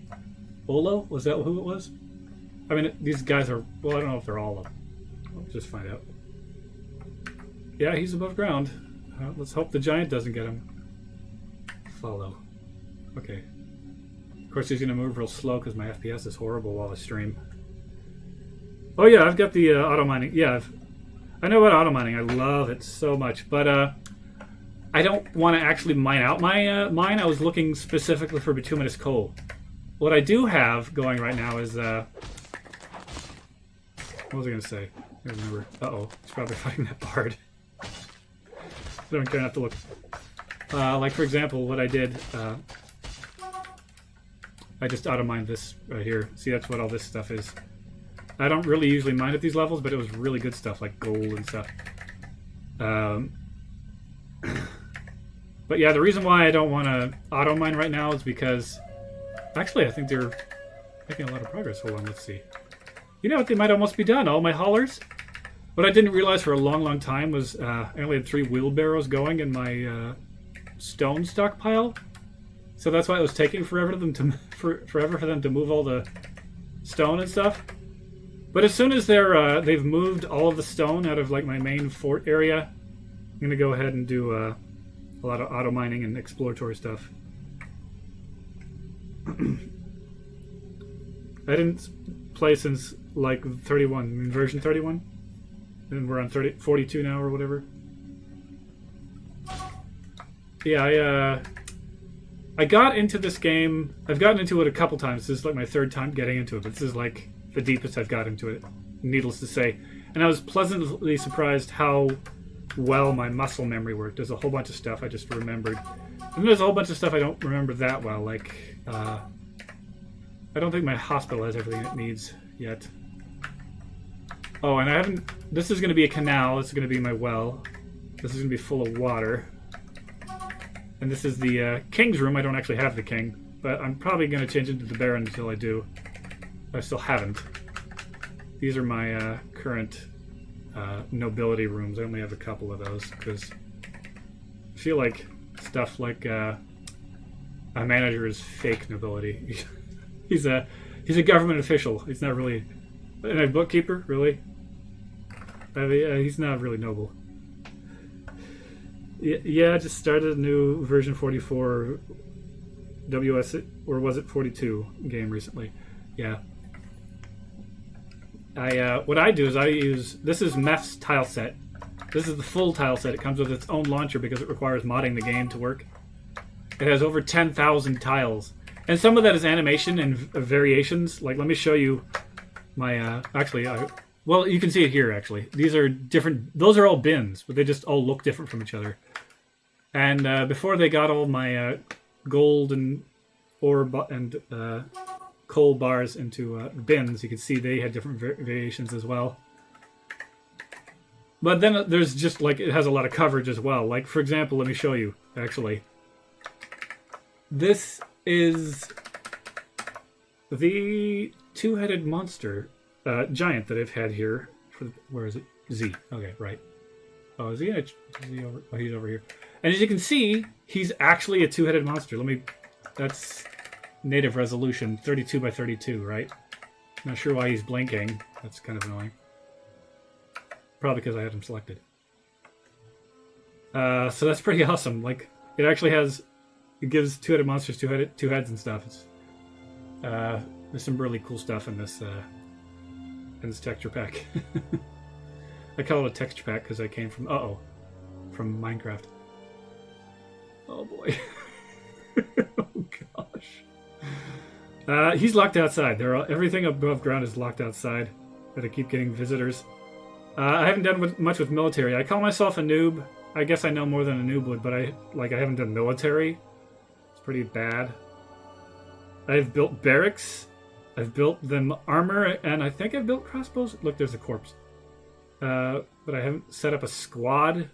Olo? Was that who it was? I mean, these guys are... Well, I don't know if they're all up. We'll just find out. Yeah, he's above ground. Let's hope the giant doesn't get him. Follow. Okay. Of course, he's going to move real slow because my FPS is horrible while I stream. Oh yeah, I've got the auto mining. Yeah, I know about auto mining. I love it so much, but I don't want to actually mine out my mine. I was looking specifically for bituminous coal. What I do have going right now is what was I going to say? I don't remember. Uh-oh, it's probably fighting that bard. I don't care not to look. Like for example, what I did, I just auto mined this right here. See, that's what all this stuff is. I don't really usually mine at these levels, but it was really good stuff like gold and stuff. But yeah, the reason why I don't want to auto mine right now is because actually I think they're making a lot of progress. Hold on, let's see. You know what? They might almost be done. All my haulers. What I didn't realize for a long, long time was I only had 3 wheelbarrows going in my stone stockpile. So that's why it was taking forever for them to move all the stone and stuff. But as soon as they've moved all of the stone out of like my main fort area, I'm gonna go ahead and do a lot of auto mining and exploratory stuff. I didn't play since like 31, I mean, version 31, and we're on 42 now or whatever. Yeah, I got into this game. I've gotten into it a couple times. This is like my 3rd time getting into it, but this is like the deepest I've got into it, needless to say. And I was pleasantly surprised how well my muscle memory worked. There's a whole bunch of stuff I just remembered. And there's a whole bunch of stuff I don't remember that well. Like, I don't think my hospital has everything it needs yet. Oh, and I haven't... This is going to be a canal. This is going to be my well. This is going to be full of water. And this is the king's room. I don't actually have the king, but I'm probably going to change into the baron until I do. I still haven't. These are my current nobility rooms. I only have a couple of those because I feel like stuff like a manager is fake nobility. he's a government official. He's not really. And a bookkeeper, really. He's not really noble. Yeah, I just started a new version 44 WS, or was it 42 game recently? Yeah. What I do is I use, this is Meph's tile set. This is the full tile set. It comes with its own launcher because it requires modding the game to work. It has over 10,000 tiles. And some of that is animation and variations. Like, let me show you my, well, you can see it here, actually. These are different, those are all bins, but they just all look different from each other. And before they got all my gold and ore and coal bars into bins, you can see they had different variations as well. But then there's just like, it has a lot of coverage as well. Like, for example, let me show you, actually. This is the 2-headed monster giant that I've had here. Where is it? Z. Okay, right. Oh, is he over? Oh, he's over here. And as you can see, he's actually a 2-headed monster. That's native resolution, 32 by 32, right? Not sure why he's blinking. That's kind of annoying. Probably because I had him selected. So that's pretty awesome. Like, it actually has, it gives 2-headed monsters two heads and stuff. It's, there's some really cool stuff in this texture pack. I call it a texture pack because I came from, from Minecraft. Oh boy. Oh gosh. He's locked outside. Everything above ground is locked outside. But I keep getting visitors. I haven't done much with military. I call myself a noob. I guess I know more than a noob would, but I haven't done military. It's pretty bad. I've built barracks. I've built them armor, and I think I've built crossbows. Look, there's a corpse. But I haven't set up a squad.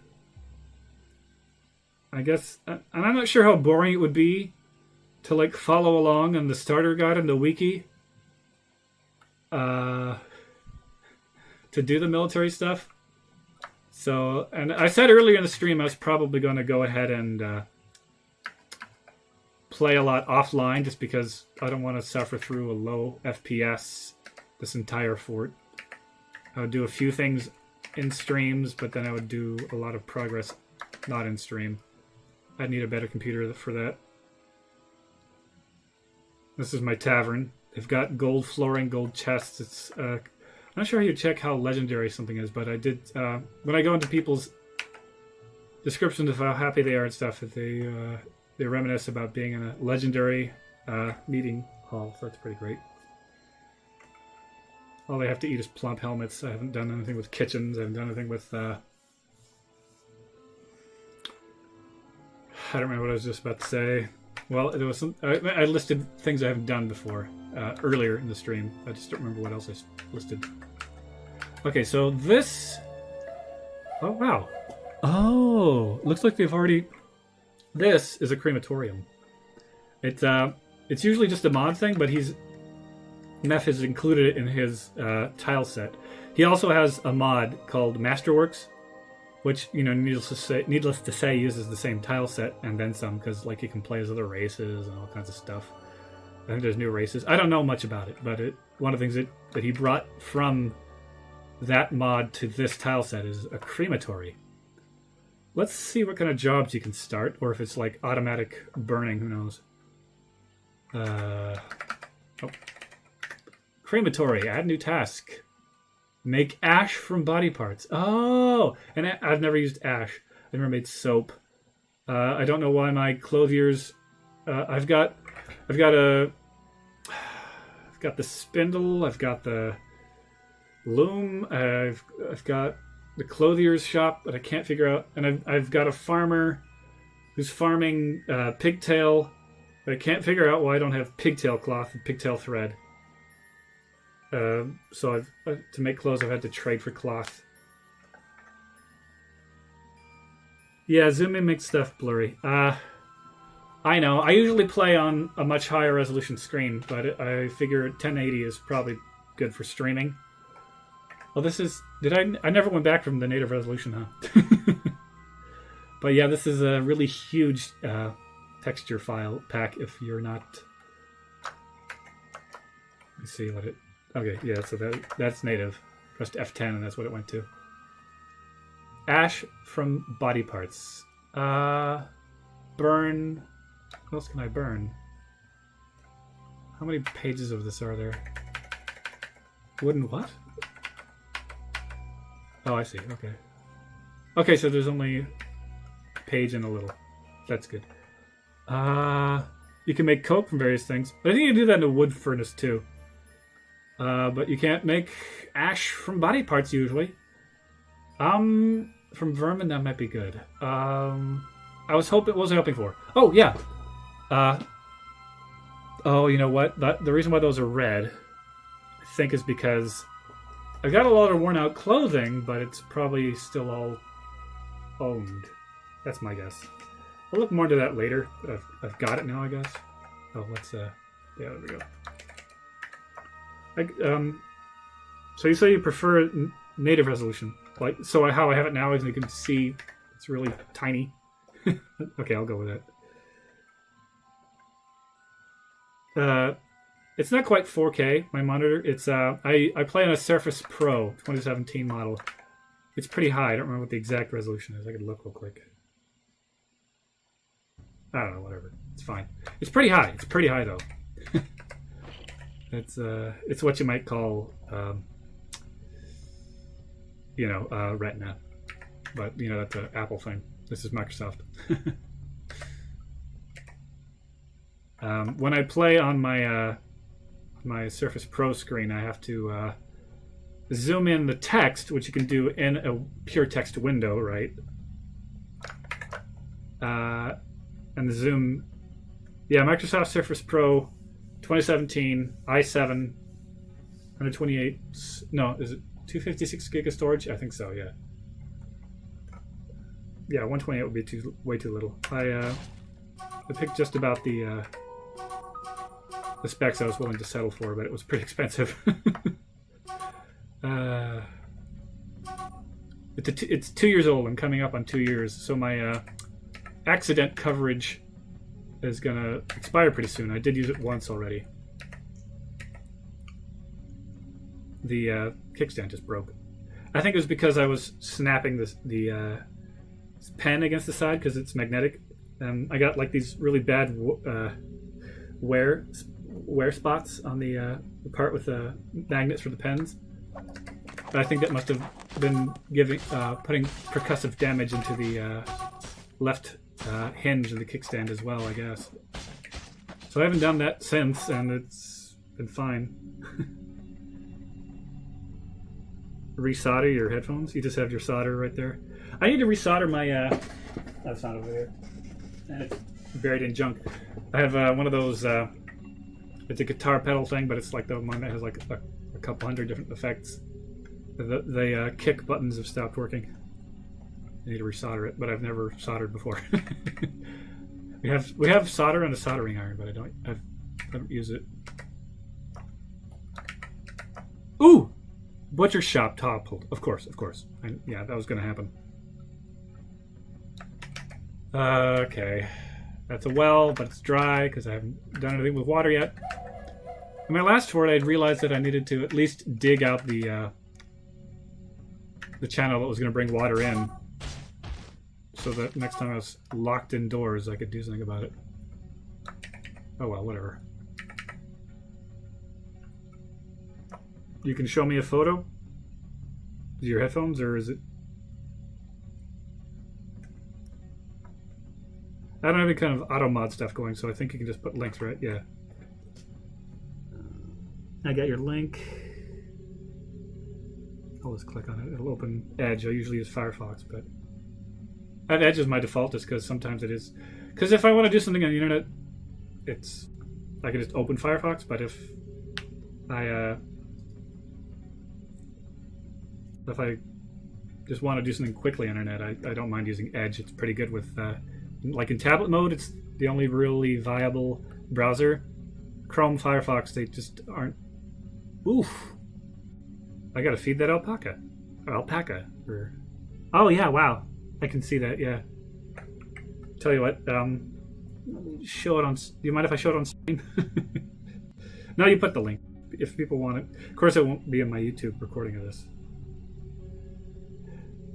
I guess, and I'm not sure how boring it would be to like follow along on the starter guide and the wiki. To do the military stuff. So, and I said earlier in the stream I was probably going to go ahead and play a lot offline just because I don't want to suffer through a low FPS this entire fort. I would do a few things in streams, but then I would do a lot of progress not in stream. I'd need a better computer for that. This is my tavern. They've got gold flooring, gold chests. It's I'm not sure how you check how legendary something is, but I did when I go into people's descriptions of how happy they are and stuff, that they reminisce about being in a legendary meeting hall. So that's pretty great. All they have to eat is plump helmets. I haven't done anything with kitchens. I haven't done anything with. I don't remember what I was just about to say. Well, there was some. I listed things I haven't done before earlier in the stream. I just don't remember what else I listed. Okay, so this. Oh wow! Oh, looks like they've already. This is a crematorium. It's usually just a mod thing, but Meph has included it in his tile set. He also has a mod called Masterworks, which, you know, needless to say, uses the same tile set and then some, because like you can play as other races and all kinds of stuff. I think there's new races. I don't know much about it, but one of the things that he brought from that mod to this tile set is a crematory. Let's see what kind of jobs you can start, or if it's like automatic burning. Who knows? Crematory. Add new task. Make ash from body parts. Oh, and I've never used ash. I've never made soap. I don't know why my clothiers. I've got the spindle. I've got the loom. I've got the clothier's shop, but I can't figure out. And I've got a farmer who's farming pigtail, but I can't figure out why I don't have pigtail cloth and pigtail thread. So to make clothes, I've had to trade for cloth. Yeah, zooming makes stuff blurry. I know. I usually play on a much higher resolution screen, but I figure 1080 is probably good for streaming. Well, this is... I never went back from the native resolution, huh? But yeah, this is a really huge texture file pack if you're not... Let's see what it... Okay, yeah, so that's native. Pressed F10 and that's what it went to. Ash from body parts. Burn... What else can I burn? How many pages of this are there? Wooden what? Oh, I see. Okay. Okay, so there's only a page and a little. That's good. You can make coke from various things. But I think you can do that in a wood furnace too. But you can't make ash from body parts usually. From vermin, that might be good. I was hoping... What was I hoping for? Oh, yeah. Oh, you know what? The reason why those are red, I think, is because I've got a lot of worn out clothing, but it's probably still all owned. That's my guess. I'll look more into that later. I've got it now, I guess. Oh, let's yeah, there we go. So you say you prefer native resolution, like so? How I have it now is you can see it's really tiny. Okay, I'll go with it. It's not quite 4K, my monitor. It's I play on a Surface Pro 2017 model. It's pretty high. I don't remember what the exact resolution is. I could look real quick. I don't know, whatever. It's fine. It's pretty high. It's pretty high though. It's what you might call Retina. But you know, that's an Apple thing. This is Microsoft. When I play on my Surface Pro screen, I have to zoom in the text, which you can do in a pure text window, right? And the zoom, yeah, Microsoft Surface Pro 2017 i7 128. No, is it 256 gig of storage? I think so. Yeah. Yeah, 128 would be way too little. I picked just about the specs I was willing to settle for, but it was pretty expensive. It's 2 years old. I'm coming up on 2 years, so my accident coverage is gonna expire pretty soon. I did use it once already. The kickstand just broke. I think it was because I was snapping the pen against the side because it's magnetic. I got like these really bad wear spots on the part with the magnets for the pens. But I think that must have been putting percussive damage into the left hinge of the kickstand as well, I guess. So I haven't done that since, and it's been fine. Resolder your headphones? You just have your solder right there. I need to resolder my... that's not over there. It's buried in junk. I have one of those... it's a guitar pedal thing, but it's like the one that has like a couple hundred different effects. The kick buttons have stopped working. I need to resolder it, but I've never soldered before. we have solder and a soldering iron, but I don't use it. Ooh! Butcher shop toppled. Of course. Yeah, that was going to happen. Okay. That's a well, but it's dry because I haven't done anything with water yet. In my last fort, I'd realized that I needed to at least dig out the channel that was going to bring water in, so that next time I was locked indoors, I could do something about it. Oh well, whatever. You can show me a photo? Is it your headphones, or is it... I don't have any kind of auto mod stuff going, so I think you can just put links, right? Yeah. I got your link. I'll just click on it. It'll open Edge. I usually use Firefox, but I have Edge as my default just because sometimes it is. Because if I want to do something on the internet, I can just open Firefox. But if I just want to do something quickly on the internet, I don't mind using Edge. It's pretty good with like in tablet mode. It's the only really viable browser. Chrome, Firefox, they just aren't. Oof. I gotta feed that alpaca. Or oh yeah, wow. I can see that, yeah. Tell you what, let me show it on... Do you mind if I show it on screen? No, you put the link if people want it. Of course, it won't be in my YouTube recording of this.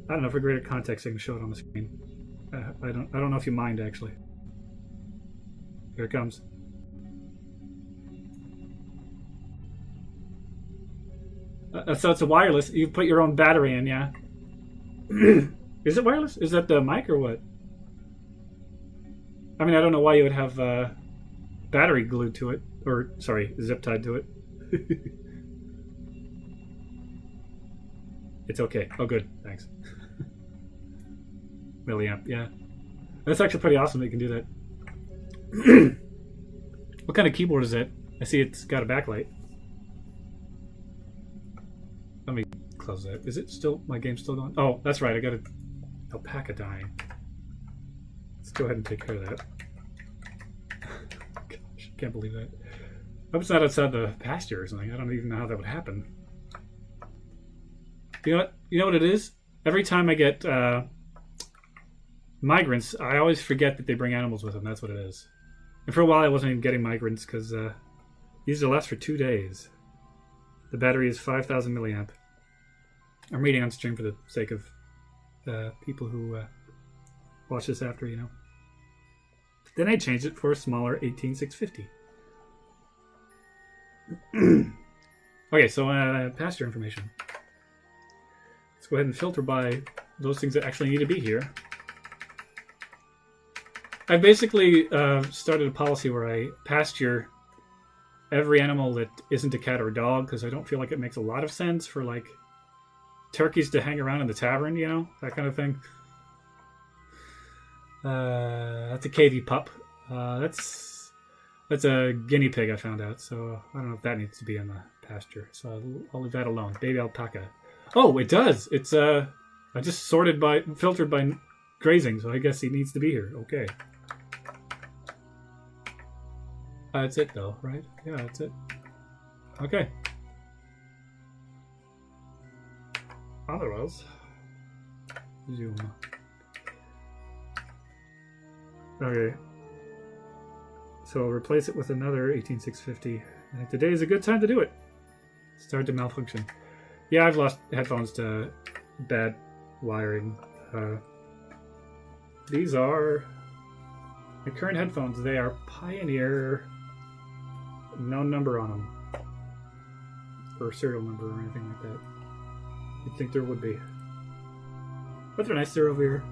I don't know, for greater context, I can show it on the screen. I don't know if you mind, actually. Here it comes. So it's a wireless. You put your own battery in, yeah. Is it wireless? Is that the mic or what? I mean, I don't know why you would have battery glued to it. Or, sorry, zip tied to it. It's okay. Oh, good. Thanks. Milliamp, yeah. That's actually pretty awesome that you can do that. What kind of keyboard is it? I see it's got a backlight. Let me close that. Is it still... My game's still going? Oh, that's right. I got an alpaca dying. Let's go ahead and take care of that. Gosh, can't believe that. I hope it's not outside the pasture or something. I don't even know how that would happen. You know what? You know what it is? Every time I get migrants, I always forget that they bring animals with them. That's what it is. And for a while, I wasn't even getting migrants because these will last for 2 days. The battery is 5,000 milliamp. I'm reading on stream for the sake of people who watch this after, you know. Then I changed it for a smaller 18650. Okay, so pasture information. Let's go ahead and filter by those things that actually need to be here. I've basically started a policy where I pasture every animal that isn't a cat or a dog, because I don't feel like it makes a lot of sense for like turkeys to hang around in the tavern, you know, that kind of thing. That's a KV pup. That's a guinea pig, I found out, so I don't know if that needs to be in the pasture, so I'll leave that alone. Baby alpaca. Oh, it does. It's I just filtered by grazing, so I guess he needs to be here. Okay. That's it, though, right? Yeah, that's it. Okay. Otherwise, zoom. Okay. So replace it with another 18650. I think today is a good time to do it. Start to malfunction. Yeah, I've lost headphones to bad wiring. These are my current headphones. They are Pioneer. No number on them. or serial number or anything like that. You'd think there would be. But they're nice. They're over here.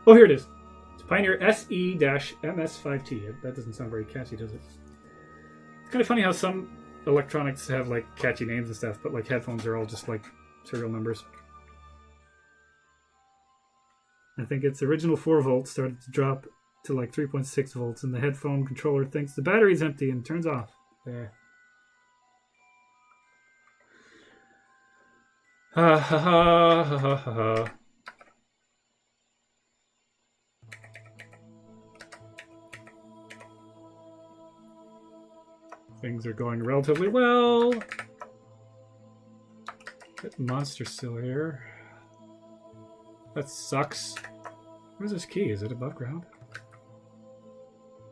Oh, here it is. It's Pioneer SE-MS5T. That doesn't sound very catchy, does it? It's kind of funny how some electronics have like catchy names and stuff, but like headphones are all just like serial numbers. I think its original 4 volts started to drop to like 3.6 volts, and the headphone controller thinks the battery's empty and turns off. There. Ha ha ha ha ha ha. Things are going relatively well. That monster's still here. That sucks. Where's this key? Is it above ground?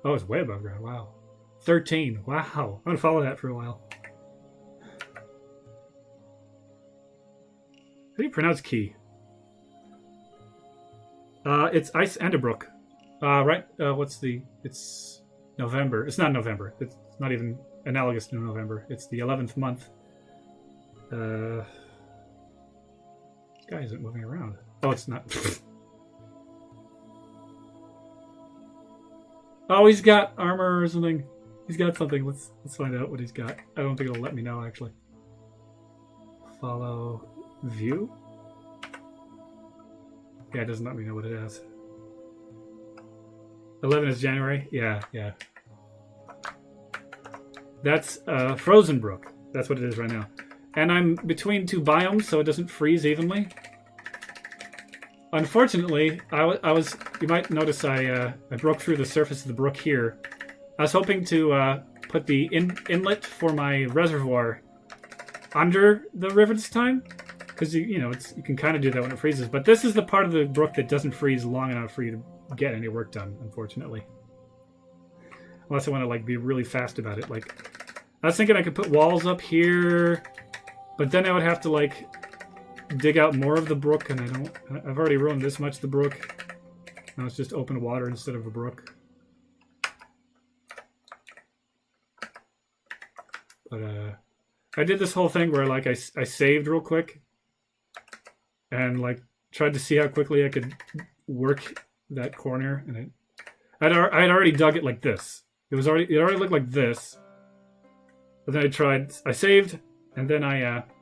Oh, it's way above ground. Wow. 13. Wow. I'm going to follow that for a while. How do you pronounce key? It's Ice and a Brook. Right. It's November. It's not November. It's not even analogous to November. It's the 11th month. This guy isn't moving around. Oh, it's not. Oh, he's got armor or something. He's got something. Let's find out what he's got. I don't think it'll let me know, actually. Follow view? Yeah, it doesn't let me know what it is. 11 is January? Yeah. That's Frozen Brook. That's what it is right now. And I'm between 2 biomes, so it doesn't freeze evenly. Unfortunately, I was. You might notice I broke through the surface of the brook here. I was hoping to put the inlet for my reservoir under the river this time, because you can kind of do that when it freezes. But this is the part of the brook that doesn't freeze long enough for you to get any work done, unfortunately. Unless I want to like be really fast about it. Like, I was thinking I could put walls up here, but then I would have to like dig out more of the brook, and I've already ruined this much of the brook. Now it's just open water instead of a brook. But I did this whole thing where like I saved real quick and like tried to see how quickly I could work that corner, and I'd already dug it like this. It already looked like this. But then I saved, and then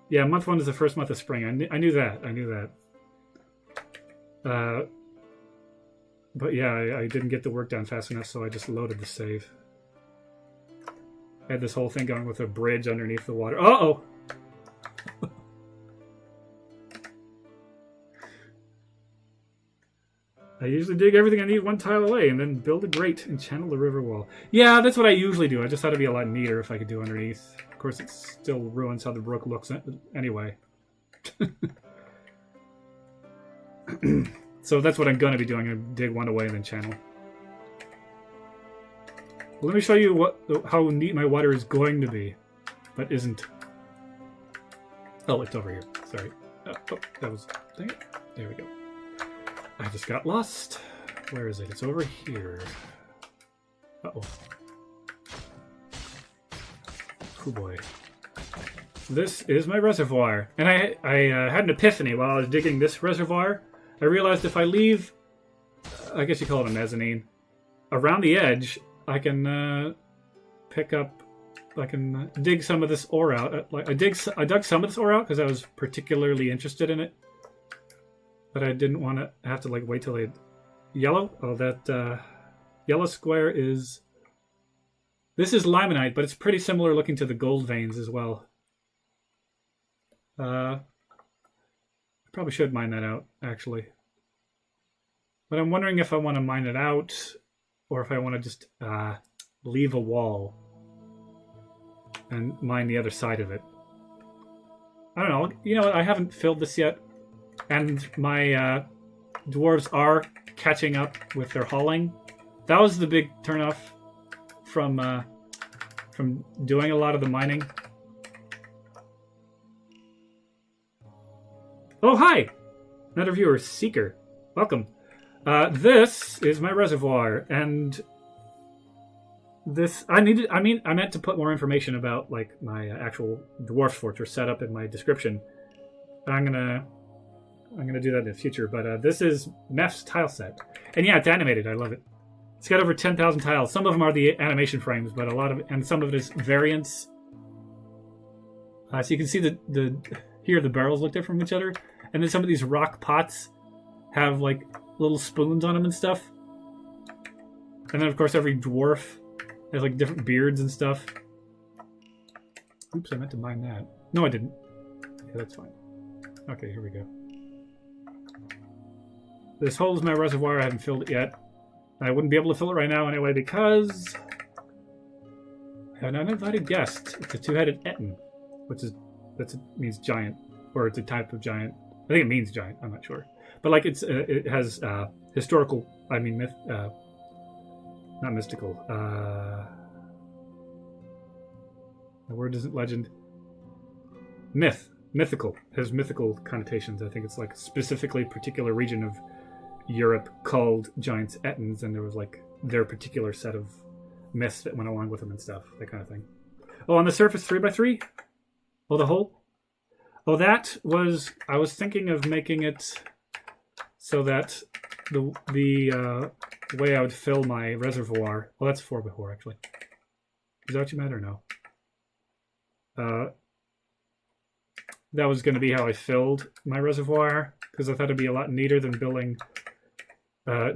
yeah, month 1 is the first month of spring. I knew that. But yeah, I didn't get the work done fast enough, so I just loaded the save. I had this whole thing going with a bridge underneath the water. Uh-oh! I usually dig everything I need 1 tile away and then build a grate and channel the river wall. Yeah, that's what I usually do. I just thought it'd be a lot neater if I could do underneath. Of course, it still ruins how the brook looks anyway. So that's what I'm going to be doing. I'm going to dig 1 away and then channel. Well, let me show you how neat my water is going to be, but isn't. Oh, it's over here. Sorry. Oh, that was... Dang it. There we go. I just got lost. Where is it? It's over here. Uh-oh. Oh boy. This is my reservoir. And I had an epiphany while I was digging this reservoir. I realized if I leave, I guess you call it a mezzanine, around the edge, I can dig some of this ore out. I dug some of this ore out because I was particularly interested in it. But I didn't want to have to like wait till it yellow. Oh, that yellow square is. This is limonite, but it's pretty similar looking to the gold veins as well. I probably should mine that out actually. But I'm wondering if I want to mine it out, or if I want to just leave a wall and mine the other side of it. I don't know. You know what? I haven't filled this yet. And my dwarves are catching up with their hauling. That was the big turnoff from doing a lot of the mining. Oh, hi! Another viewer, Seeker. Welcome. This is my reservoir, and this I needed. I meant to put more information about like my actual Dwarf Fortress setup in my description. I'm gonna do that in the future. But this is Mef's tile set, and yeah, it's animated. I love it. It's got over 10,000 tiles. Some of them are the animation frames, but and some of it is variants. So you can see here the barrels look different from each other, and then some of these rock pots have like little spoons on them and stuff. And then of course every dwarf has like different beards and stuff. Oops, I meant to mine that. No, I didn't. Yeah, that's fine. Okay, here we go. This hole is my reservoir. I haven't filled it yet. I wouldn't be able to fill it right now anyway because I have an uninvited guest. It's a two-headed Etten, which means giant, or it's a type of giant. I think it means giant. I'm not sure, but like it has historical. I mean myth, not mystical. The word isn't legend. Mythical. It has mythical connotations. I think it's like specifically particular region of Europe called giants Ettins, and there was like their particular set of myths that went along with them and stuff, that kind of thing. Oh, on the surface 3x3? Oh, the hole? Oh, that was... I was thinking of making it so that the way I would fill my reservoir... Oh, that's 4x4, actually. Is that what you meant, or no? That was going to be how I filled my reservoir, because I thought it'd be a lot neater than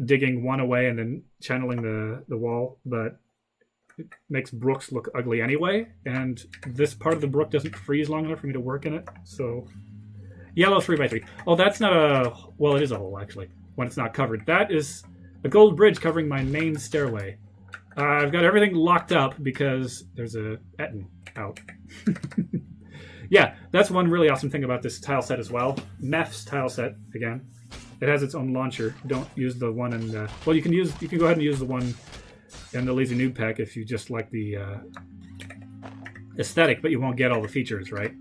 digging one away and then channeling the wall, but it makes brooks look ugly anyway, and this part of the brook doesn't freeze long enough for me to work in it, so... Yellow 3x3. Oh, that's not a... Well, it is a hole, actually, when it's not covered. That is a gold bridge covering my main stairway. I've got everything locked up because there's a Etten out. Yeah, that's one really awesome thing about this tile set as well. Mef's tile set, again. It has its own launcher. Don't use the one in the... Well, you can go ahead and use the one in the Lazy Noob pack if you just like the aesthetic, but you won't get all the features, right?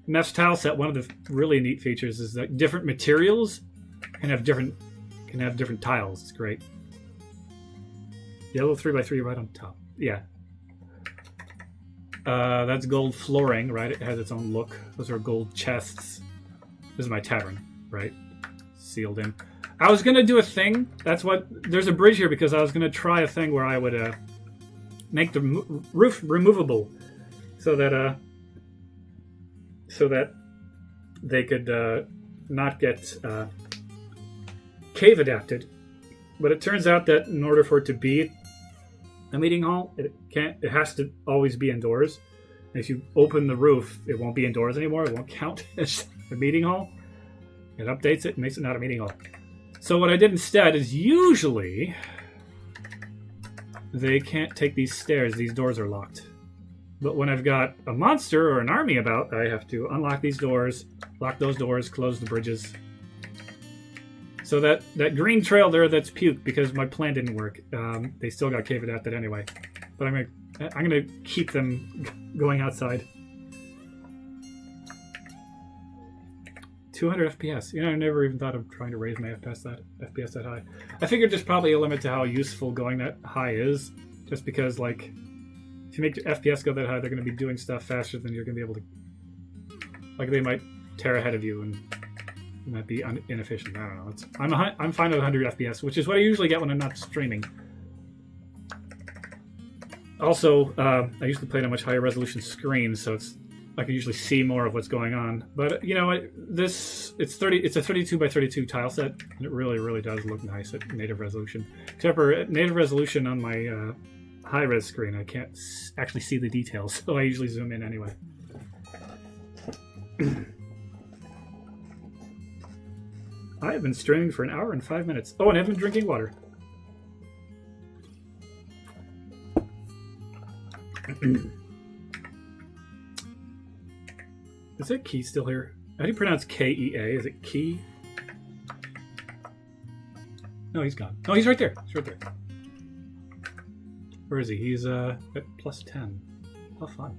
Mef's tile set, one of the really neat features is that different materials can have different tiles. It's great. Yellow 3x3 right on top. Yeah. That's gold flooring, right? It has its own look. Those are gold chests. This is my tavern, right? Sealed in. I was going to do a thing. There's a bridge here because I was going to try a thing where I would make the roof removable so that they could not get cave adapted. But it turns out that in order for it to be a meeting hall, it has to always be indoors. And if you open the roof, it won't be indoors anymore. It won't count as a meeting hall. It updates it and makes it not a meeting hall. So what I did instead is usually they can't take these stairs. These doors are locked. But when I've got a monster or an army about, I have to unlock these doors, lock those doors, close the bridges. So that green trail there, that's puke because my plan didn't work. They still got cave adapted anyway. But I'm gonna keep them going outside. 200 FPS. You know, I never even thought of trying to raise my FPS that high. I figured there's probably a limit to how useful going that high is, just because like if you make your FPS go that high, they're going to be doing stuff faster than you're going to be able to. Like they might tear ahead of you and it might be inefficient. I don't know. I'm fine with 100 FPS, which is what I usually get when I'm not streaming. Also, I usually play on a much higher resolution screen, so I can usually see more of what's going on. But you know, it's a 32 by 32 tile set, and it really, really does look nice at native resolution. Except for at native resolution on my high-res screen, I can't actually see the details, so I usually zoom in anyway. I have been streaming for 1 hour and 5 minutes. Oh, and I have been drinking water. Is that Key still here? How do you pronounce K-E-A? Is it Key? No, he's gone. No, he's right there. He's right there. Where is he? He's at plus 10. How fun.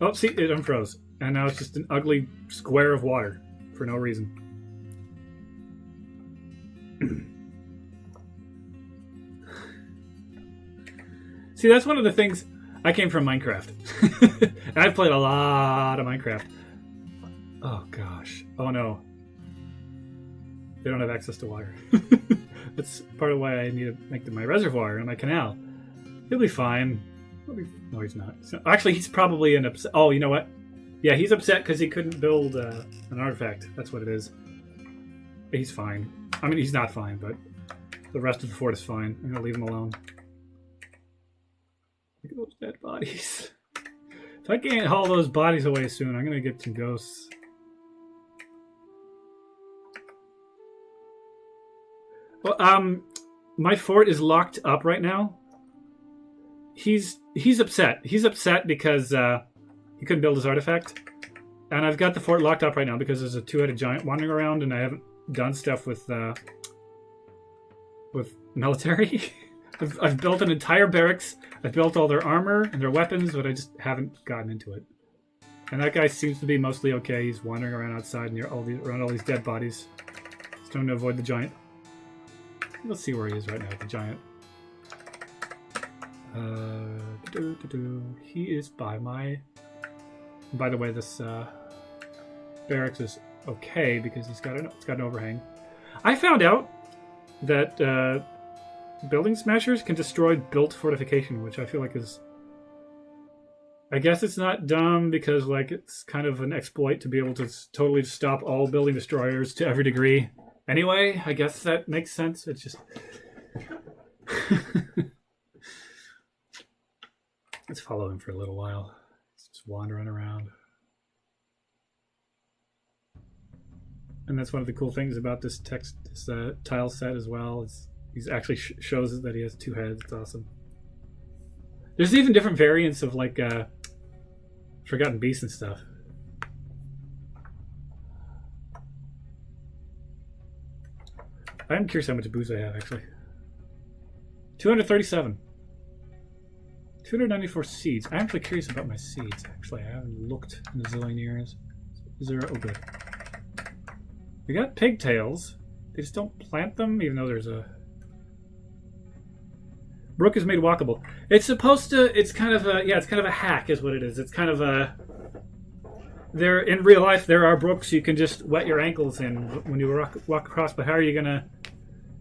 Oh, see, it unfroze. And now it's just an ugly square of water for no reason. See, that's one of the things. I came from Minecraft. And I've played a lot of Minecraft. Oh gosh. Oh no. They don't have access to water. That's part of why I need to make my reservoir and my canal. He'll be fine. No, he's not. Actually, he's probably an upset. Oh, you know what? Yeah, he's upset because he couldn't build an artifact. That's what it is. He's fine. I mean, he's not fine, but the rest of the fort is fine. I'm going to leave him alone. Look at those dead bodies. If I can't haul those bodies away soon, I'm going to get some ghosts. Well, my fort is locked up right now. He's upset. He's upset because he couldn't build his artifact. And I've got the fort locked up right now because there's a two-headed giant wandering around, and I haven't done stuff with military. I've built an entire barracks. I've built all their armor and their weapons, but I just haven't gotten into it. And that guy seems to be mostly okay. He's wandering around outside near around all these dead bodies. He's trying to avoid the giant. Let's see where he is right now, the giant. He is by my... By the way, this barracks is okay because it's got an overhang. I found out that building smashers can destroy built fortification, which I feel like is... I guess it's not dumb because like it's kind of an exploit to be able to totally stop all building destroyers to every degree. Anyway, I guess that makes sense. It's just... Let's follow him for a little while. He's just wandering around. And that's one of the cool things about this tile set as well. He's actually shows that he has two heads. It's awesome. There's even different variants of like Forgotten Beasts and stuff. I'm curious how much booze I have, actually. 237. 294 seeds. I'm actually curious about my seeds, actually. I haven't looked in a zillion years. Is there... Oh, good. We got pigtails. They just don't plant them, even though there's a... Brook is made walkable. It's supposed to... It's kind of a... Yeah, it's kind of a hack, is what it is. It's kind of a... There, in real life, there are brooks you can just wet your ankles in when you walk across, but how are you going to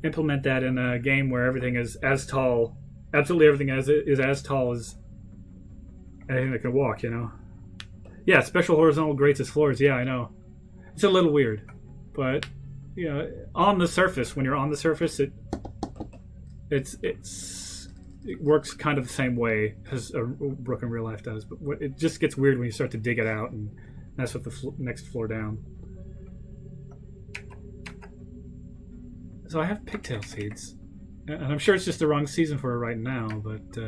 implement that in a game where everything is as tall, absolutely everything is as tall as anything that can walk, you know? Yeah, special horizontal grates as floors, yeah, I know. It's a little weird, but, you know, on the surface, when you're on the surface, it works kind of the same way as a brook in real life does, but it just gets weird when you start to dig it out, and that's what the next floor down. So I have pigtail seeds, and I'm sure it's just the wrong season for it right now, but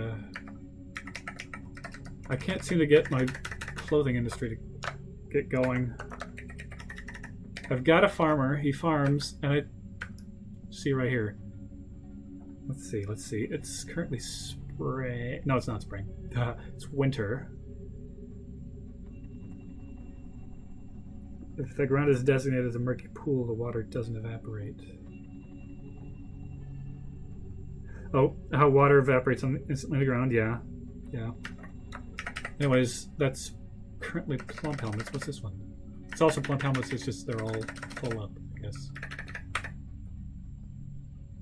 I can't seem to get my clothing industry to get going. I've got a farmer, he farms, and I see right here. Let's see. It's currently spring. No, it's not spring. It's winter. If the ground is designated as a murky pool, the water doesn't evaporate. Oh, how water evaporates instantly on the ground? Yeah. Yeah. Anyways, that's currently plump helmets. What's this one? It's also plump helmets, it's just they're all full up, I guess.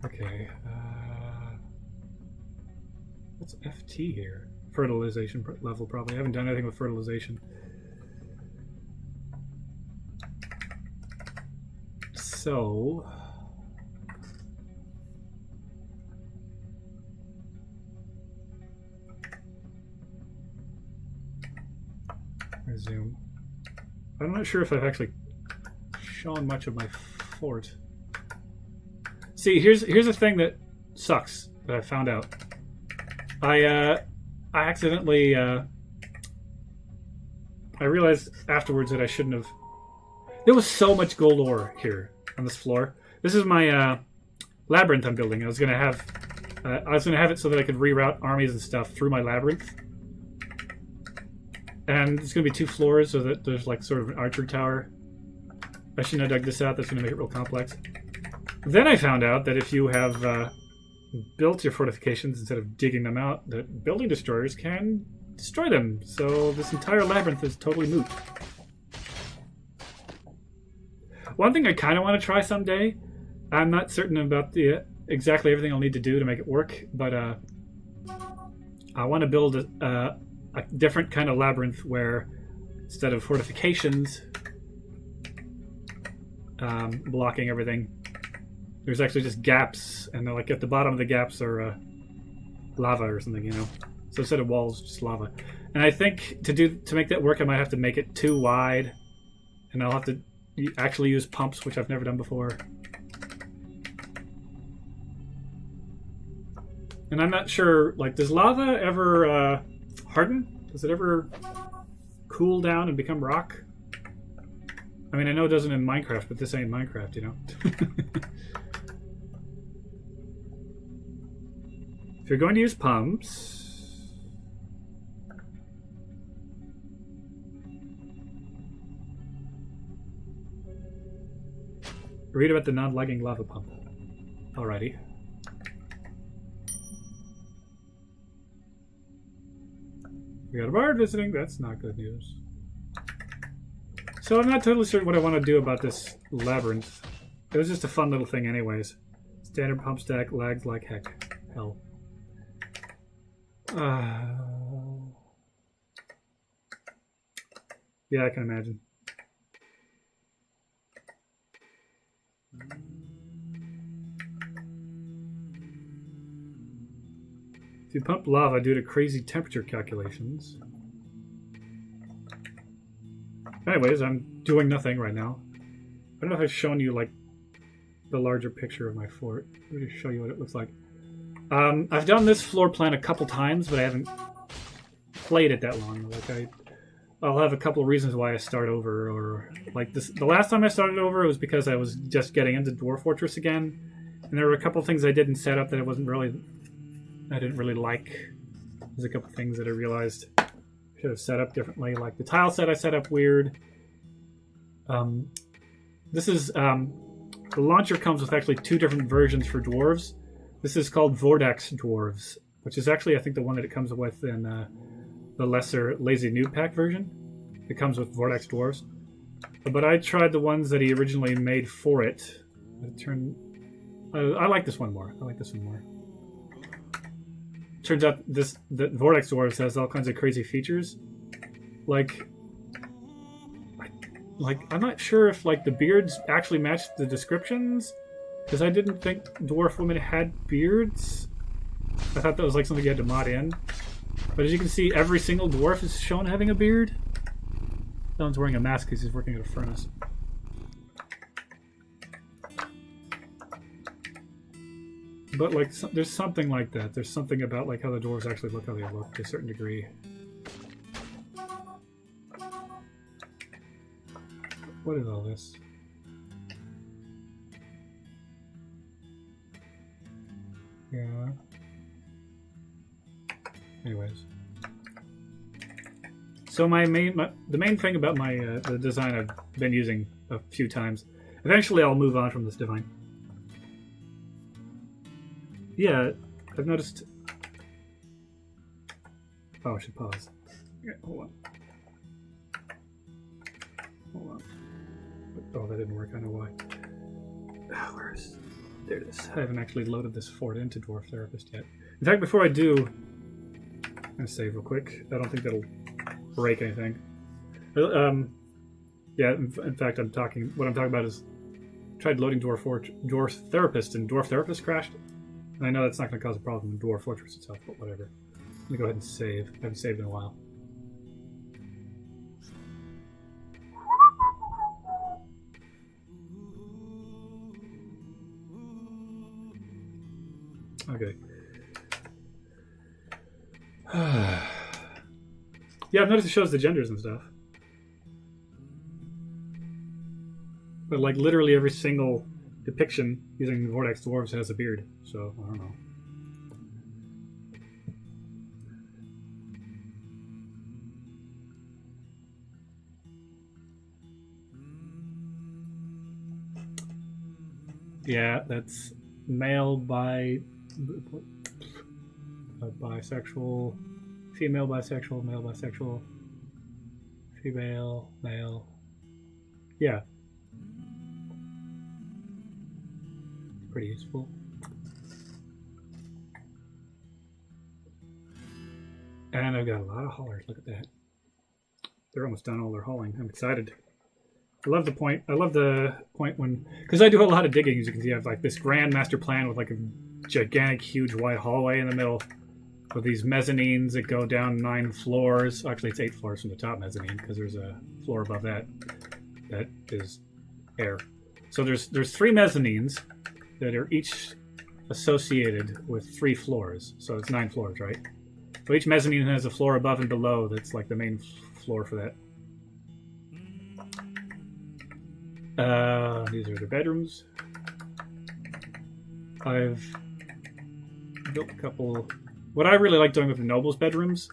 Okay. What's FT here? Fertilization level, probably. I haven't done anything with fertilization. So... Resume. I'm not sure if I've actually shown much of my fort. See, here's a thing that sucks that I found out. I accidentally I realized afterwards that I shouldn't have. There was so much gold ore here on this floor. This is my labyrinth I'm building. I was gonna have it so that I could reroute armies and stuff through my labyrinth. And it's going to be 2 floors so that there's like sort of an archery tower. I shouldn't have dug this out. That's going to make it real complex. Then I found out that if you have built your fortifications instead of digging them out, that building destroyers can destroy them. So this entire labyrinth is totally moot. One thing I kind of want to try someday, I'm not certain about the exactly everything I'll need to do to make it work, but I want to build a different kind of labyrinth where instead of fortifications blocking everything, there's actually just gaps, and they're like at the bottom of the gaps are lava or something, you know. So instead of walls, just lava. And I think to make that work, I might have to make it too wide, and I'll have to actually use pumps, which I've never done before. And I'm not sure, like, does lava ever harden? Does it ever cool down and become rock? I mean, I know it doesn't in Minecraft, but this ain't Minecraft, you know? If you're going to use pumps... Read about the non-lagging lava pump. Alrighty. We got a bard visiting. That's not good news. So I'm not totally sure what I want to do about this labyrinth. It was just a fun little thing anyways. Standard pump stack lags like heck. Hell. Yeah, I can imagine. If you pump lava due to crazy temperature calculations. Anyways, I'm doing nothing right now. I don't know if I've shown you like the larger picture of my fort. Let me just show you what it looks like. I've done this floor plan a couple times, but I haven't played it that long. Like I'll have a couple of reasons why I start over, or like this. The last time I started over, it was because I was just getting into Dwarf Fortress again, and there were a couple of things I did and set up that I didn't really like. There's a couple of things that I realized I should have set up differently. Like the tile set I set up weird. This is the launcher comes with actually two different versions for dwarves. This is called Vortex Dwarves, which is actually I think the one that it comes with in the lesser Lazy Noob Pack version. It comes with Vortex Dwarves. But I tried the ones that he originally made for it. I like this one more. Turns out that Vortex Dwarves has all kinds of crazy features. Like I'm not sure if like the beards actually matched the descriptions, because I didn't think dwarf women had beards. I thought that was like something you had to mod in. But as you can see, every single dwarf is shown having a beard. That one's wearing a mask because he's working at a furnace. But like, there's something like that. There's something about like how the dwarves actually look how they look to a certain degree. What is all this? Yeah. Anyways. So the main thing about my the design I've been using a few times. Eventually, I'll move on from this design. Yeah, I've noticed. Oh, I should pause. Yeah, hold on. Oh, that didn't work. I know why. Where is? There it is. I haven't actually loaded this fort into Dwarf Therapist yet. In fact, before I do, I'm gonna save real quick. I don't think that'll break anything. Yeah. In fact, what I'm talking about is tried loading Dwarf Therapist, and Dwarf Therapist crashed. And I know that's not going to cause a problem in Dwarf Fortress itself, but whatever. Let me go ahead and save. I haven't saved in a while. Okay. Yeah, I've noticed it shows the genders and stuff. But like literally every single depiction using the Vortex Dwarves has a beard, so I don't know. Yeah, that's male bisexual, female bisexual, male bisexual, female, male. Yeah, pretty useful. And I've got a lot of haulers. Look at that. They're almost done all their hauling. I'm excited. I love the point. I love the point when, because I do a lot of digging. As you can see, I have like this grand master plan with like a gigantic, huge, wide hallway in the middle with these mezzanines that go down 9 floors. Actually, it's 8 floors from the top mezzanine because there's a floor above that that is air. So there's 3 mezzanines that are each associated with 3 floors. So it's 9 floors, right? So each mezzanine has a floor above and below that's like the main floor for that. These are the bedrooms. I've built a couple. What I really like doing with the nobles' bedrooms,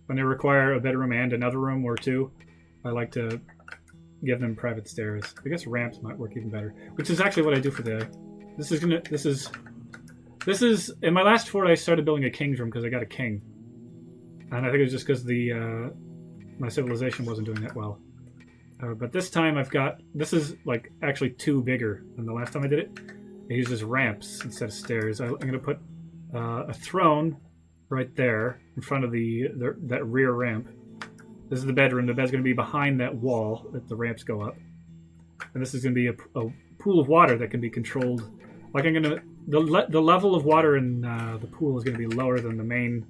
when they require a bedroom and another room or 2, I like to give them private stairs. I guess ramps might work even better. Which is actually what I do for the. This is in my last fort. I started building a king's room because I got a king, and I think it was just because the my civilization wasn't doing that well. But this time I've got, this is like actually 2 bigger than the last time I did it. It uses ramps instead of stairs. I'm going to put a throne right there in front of that rear ramp. This is the bedroom. The bed's going to be behind that wall that the ramps go up. And this is going to be a pool of water that can be controlled. Like I'm going to, the level of water in the pool is going to be lower than the main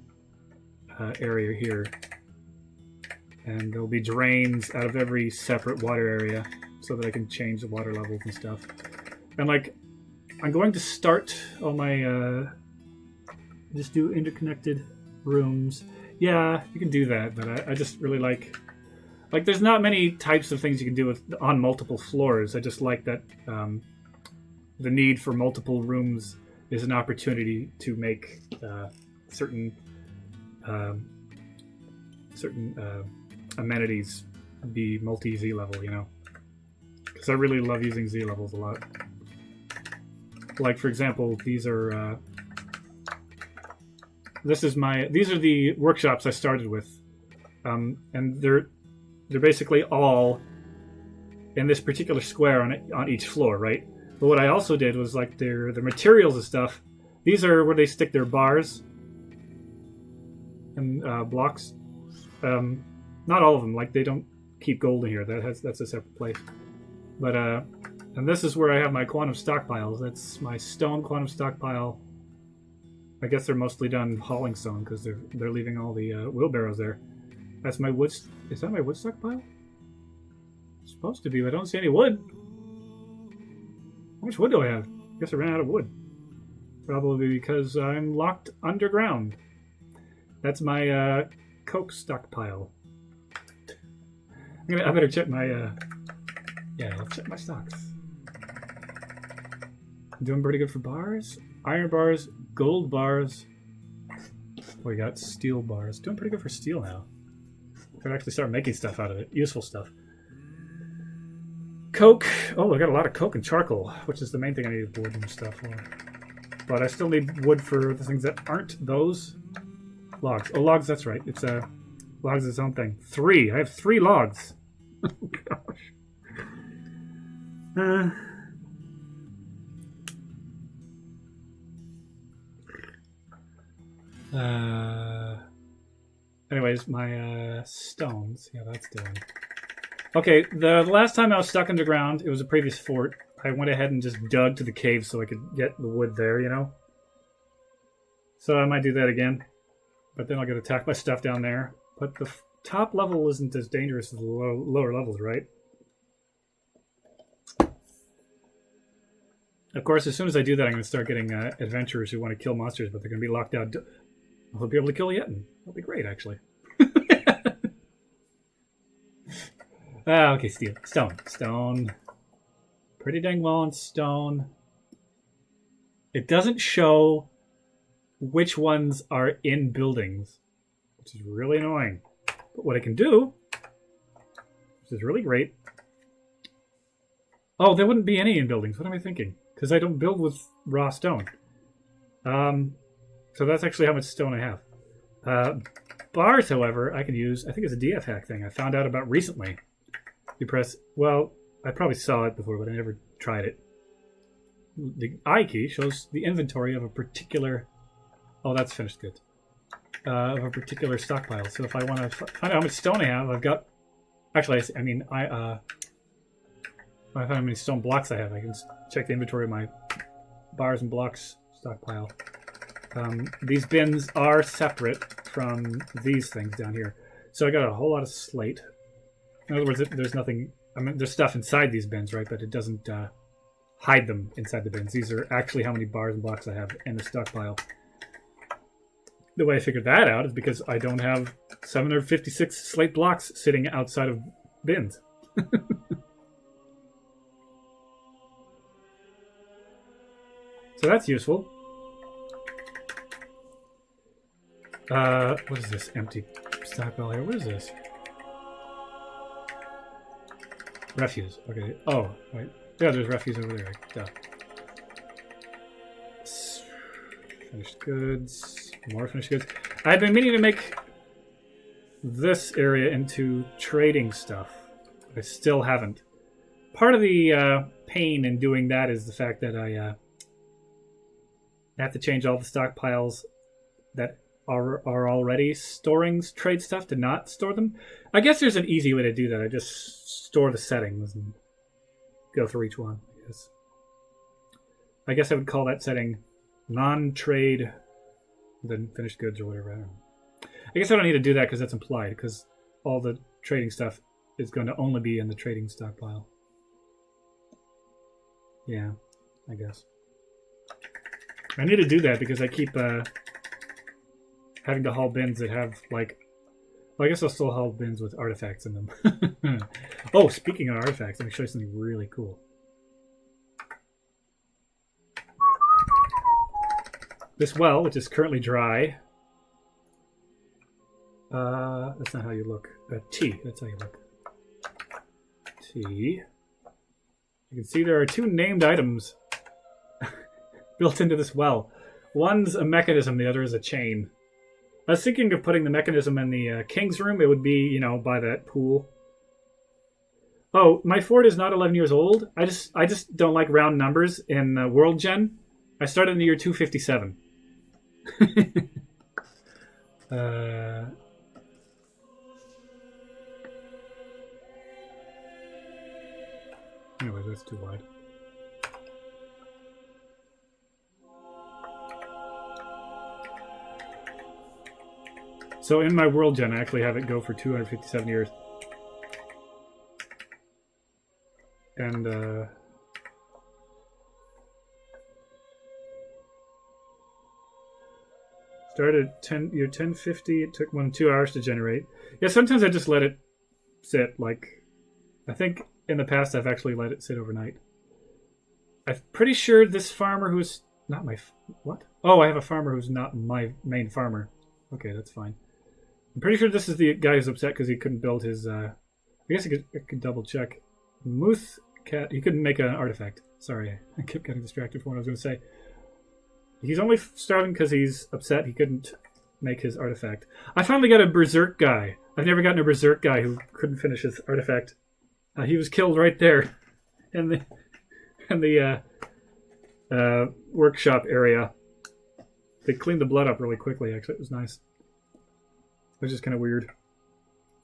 area here. And there'll be drains out of every separate water area so that I can change the water levels and stuff. And like, I'm going to start all my, just do interconnected rooms. Yeah, you can do that, but I just really like there's not many types of things you can do on multiple floors. I just like that the need for multiple rooms is an opportunity to make certain amenities be multi-Z level, you know, because I really love using Z levels a lot. Like for example, these are these are the workshops I started with, and they're basically all in this particular square on each floor, right? But what I also did was like their materials and stuff. These are where they stick their bars and blocks. Not all of them, like they don't keep gold in here. That's a separate place. But and this is where I have my quantum stockpiles. That's my stone quantum stockpile. I guess they're mostly done hauling stone because they're leaving all the wheelbarrows there. That's my wood. Is that my wood stockpile? It's supposed to be, but I don't see any wood. How much wood do I have? I guess I ran out of wood. Probably because I'm locked underground. That's my coke stockpile. I better check my, yeah, I'll check my stocks. I'm doing pretty good for bars. Iron bars, gold bars. We got steel bars. Doing pretty good for steel now. I could actually start making stuff out of it. Useful stuff. Coke. Oh, I got a lot of coke and charcoal, which is the main thing I need wood and stuff for. But I still need wood for the things that aren't those. Logs. Oh, logs, that's right. It's logs is its own thing. 3. I have 3 logs. Oh, gosh. Anyways, my stones. Yeah, that's doing. Okay, the last time I was stuck underground, it was a previous fort. I went ahead and just dug to the cave so I could get the wood there, you know? So I might do that again. But then I'll get attacked by stuff down there. But the top level isn't as dangerous as the lower levels, right? Of course, as soon as I do that, I'm going to start getting adventurers who want to kill monsters, but they're going to be locked out. I'll be able to kill Yetin. That'll be great, actually. Okay, steel. Stone. Pretty dang well on stone. It doesn't show which ones are in buildings, which is really annoying. But what I can do, which is really great. Oh, there wouldn't be any in buildings. What am I thinking? because I don't build with raw stone. So that's actually how much stone I have. Bars, however, I can use. I think it's a DF hack thing I found out about recently. You press. Well, I probably saw it before, but I never tried it. The I key shows the inventory of a particular. Oh, that's finished goods. Of a particular stockpile. So if I want to find out how much stone I have, I've got. Actually, I mean, I find how many stone blocks I have. I can check the inventory of my bars and blocks stockpile. These bins are separate from these things down here. So I got a whole lot of slate. In other words, there's nothing. I mean, there's stuff inside these bins, right? But it doesn't hide them inside the bins. These are actually how many bars and blocks I have in the stockpile. The way I figured that out is because I don't have 756 slate blocks sitting outside of bins. So that's useful. What is this empty stockpile here? What is this? Refuse. Okay. Oh, right. Yeah, there's refuse over there. Duh. Finished goods. More finished goods. I've been meaning to make this area into trading stuff. I still haven't. Part of the pain in doing that is the fact that I have to change all the stockpiles that are already storing trade stuff to not store them. I guess there's an easy way to do that. I just store the settings and go through each one. I guess I would call that setting non-trade, then finished goods or whatever. I don't know. I guess I don't need to do that because that's implied, because all the trading stuff is going to only be in the trading stockpile. Yeah, I guess. I need to do that because I keep having to haul bins that have, like... Well, I guess I'll still haul bins with artifacts in them. Oh, speaking of artifacts, let me show you something really cool. This well, which is currently dry... that's not how you look. T, that's how you look. T. You can see there are two named items built into this well. One's a mechanism, the other is a chain. I was thinking of putting the mechanism in the king's room. It would be, you know, by that pool. Oh, my fort is not 11 years old. I just don't like round numbers in World Gen. I started in the year 257. Anyway, that's too wide. So in my World Gen, I actually have it go for 257 years. And, started year 1050, it took 2 hours to generate. Yeah, sometimes I just let it sit, like, I think in the past I've actually let it sit overnight. I'm pretty sure this farmer who's not my... What? Oh, I have a farmer who's not my main farmer. Okay, that's fine. I'm pretty sure this is the guy who's upset because he couldn't build his... I guess I could double check. Muth Cat... He couldn't make an artifact. Sorry, I kept getting distracted from what I was going to say. He's only starving because he's upset he couldn't make his artifact. I finally got a berserk guy. I've never gotten a berserk guy who couldn't finish his artifact. He was killed right there in the workshop area. They cleaned the blood up really quickly, actually. It was nice. It was just kind of weird.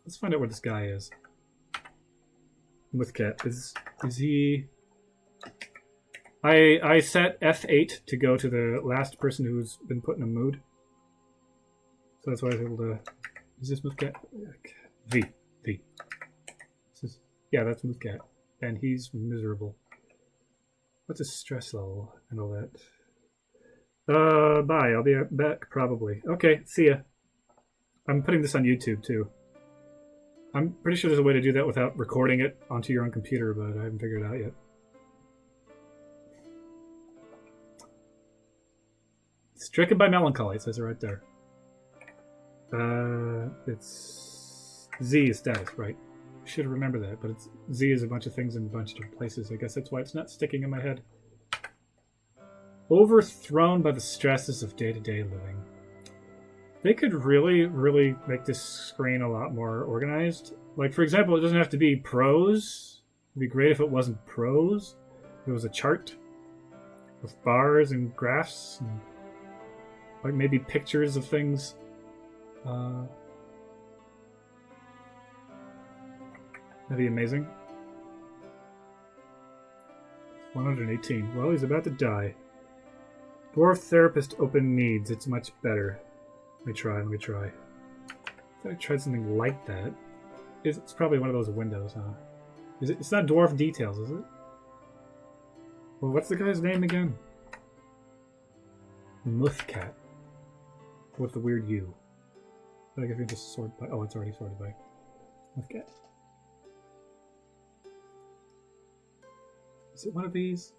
Let's find out where this guy is. With Cat. Is he... I set F8 to go to the last person who's been put in a mood. So that's why I was able to... Is this Cat? V. Yeah, that's Cat. And he's miserable. What's his stress level and all that? Bye. I'll be back probably. Okay, see ya. I'm putting this on YouTube too. I'm pretty sure there's a way to do that without recording it onto your own computer, but I haven't figured it out yet. Stricken by melancholy, it says it right there. It's Z is status, right? Should remember that, but it's Z is a bunch of things in a bunch of different places. I guess that's why it's not sticking in my head. Overthrown by the stresses of day-to-day living. They could really, really make this screen a lot more organized. Like, for example, it doesn't have to be prose. It'd be great if it wasn't prose. It was a chart with bars and graphs and like maybe pictures of things. That'd be amazing. 118. Well, he's about to die. Dwarf therapist open needs. It's much better. Let me try. I thought I tried something like that. It's probably one of those windows, huh? It's not dwarf details, is it? Well, what's the guy's name again? Muthcat. With the weird U. I guess we can just sort by... Oh, it's already sorted by Muthcat. Is it one of these?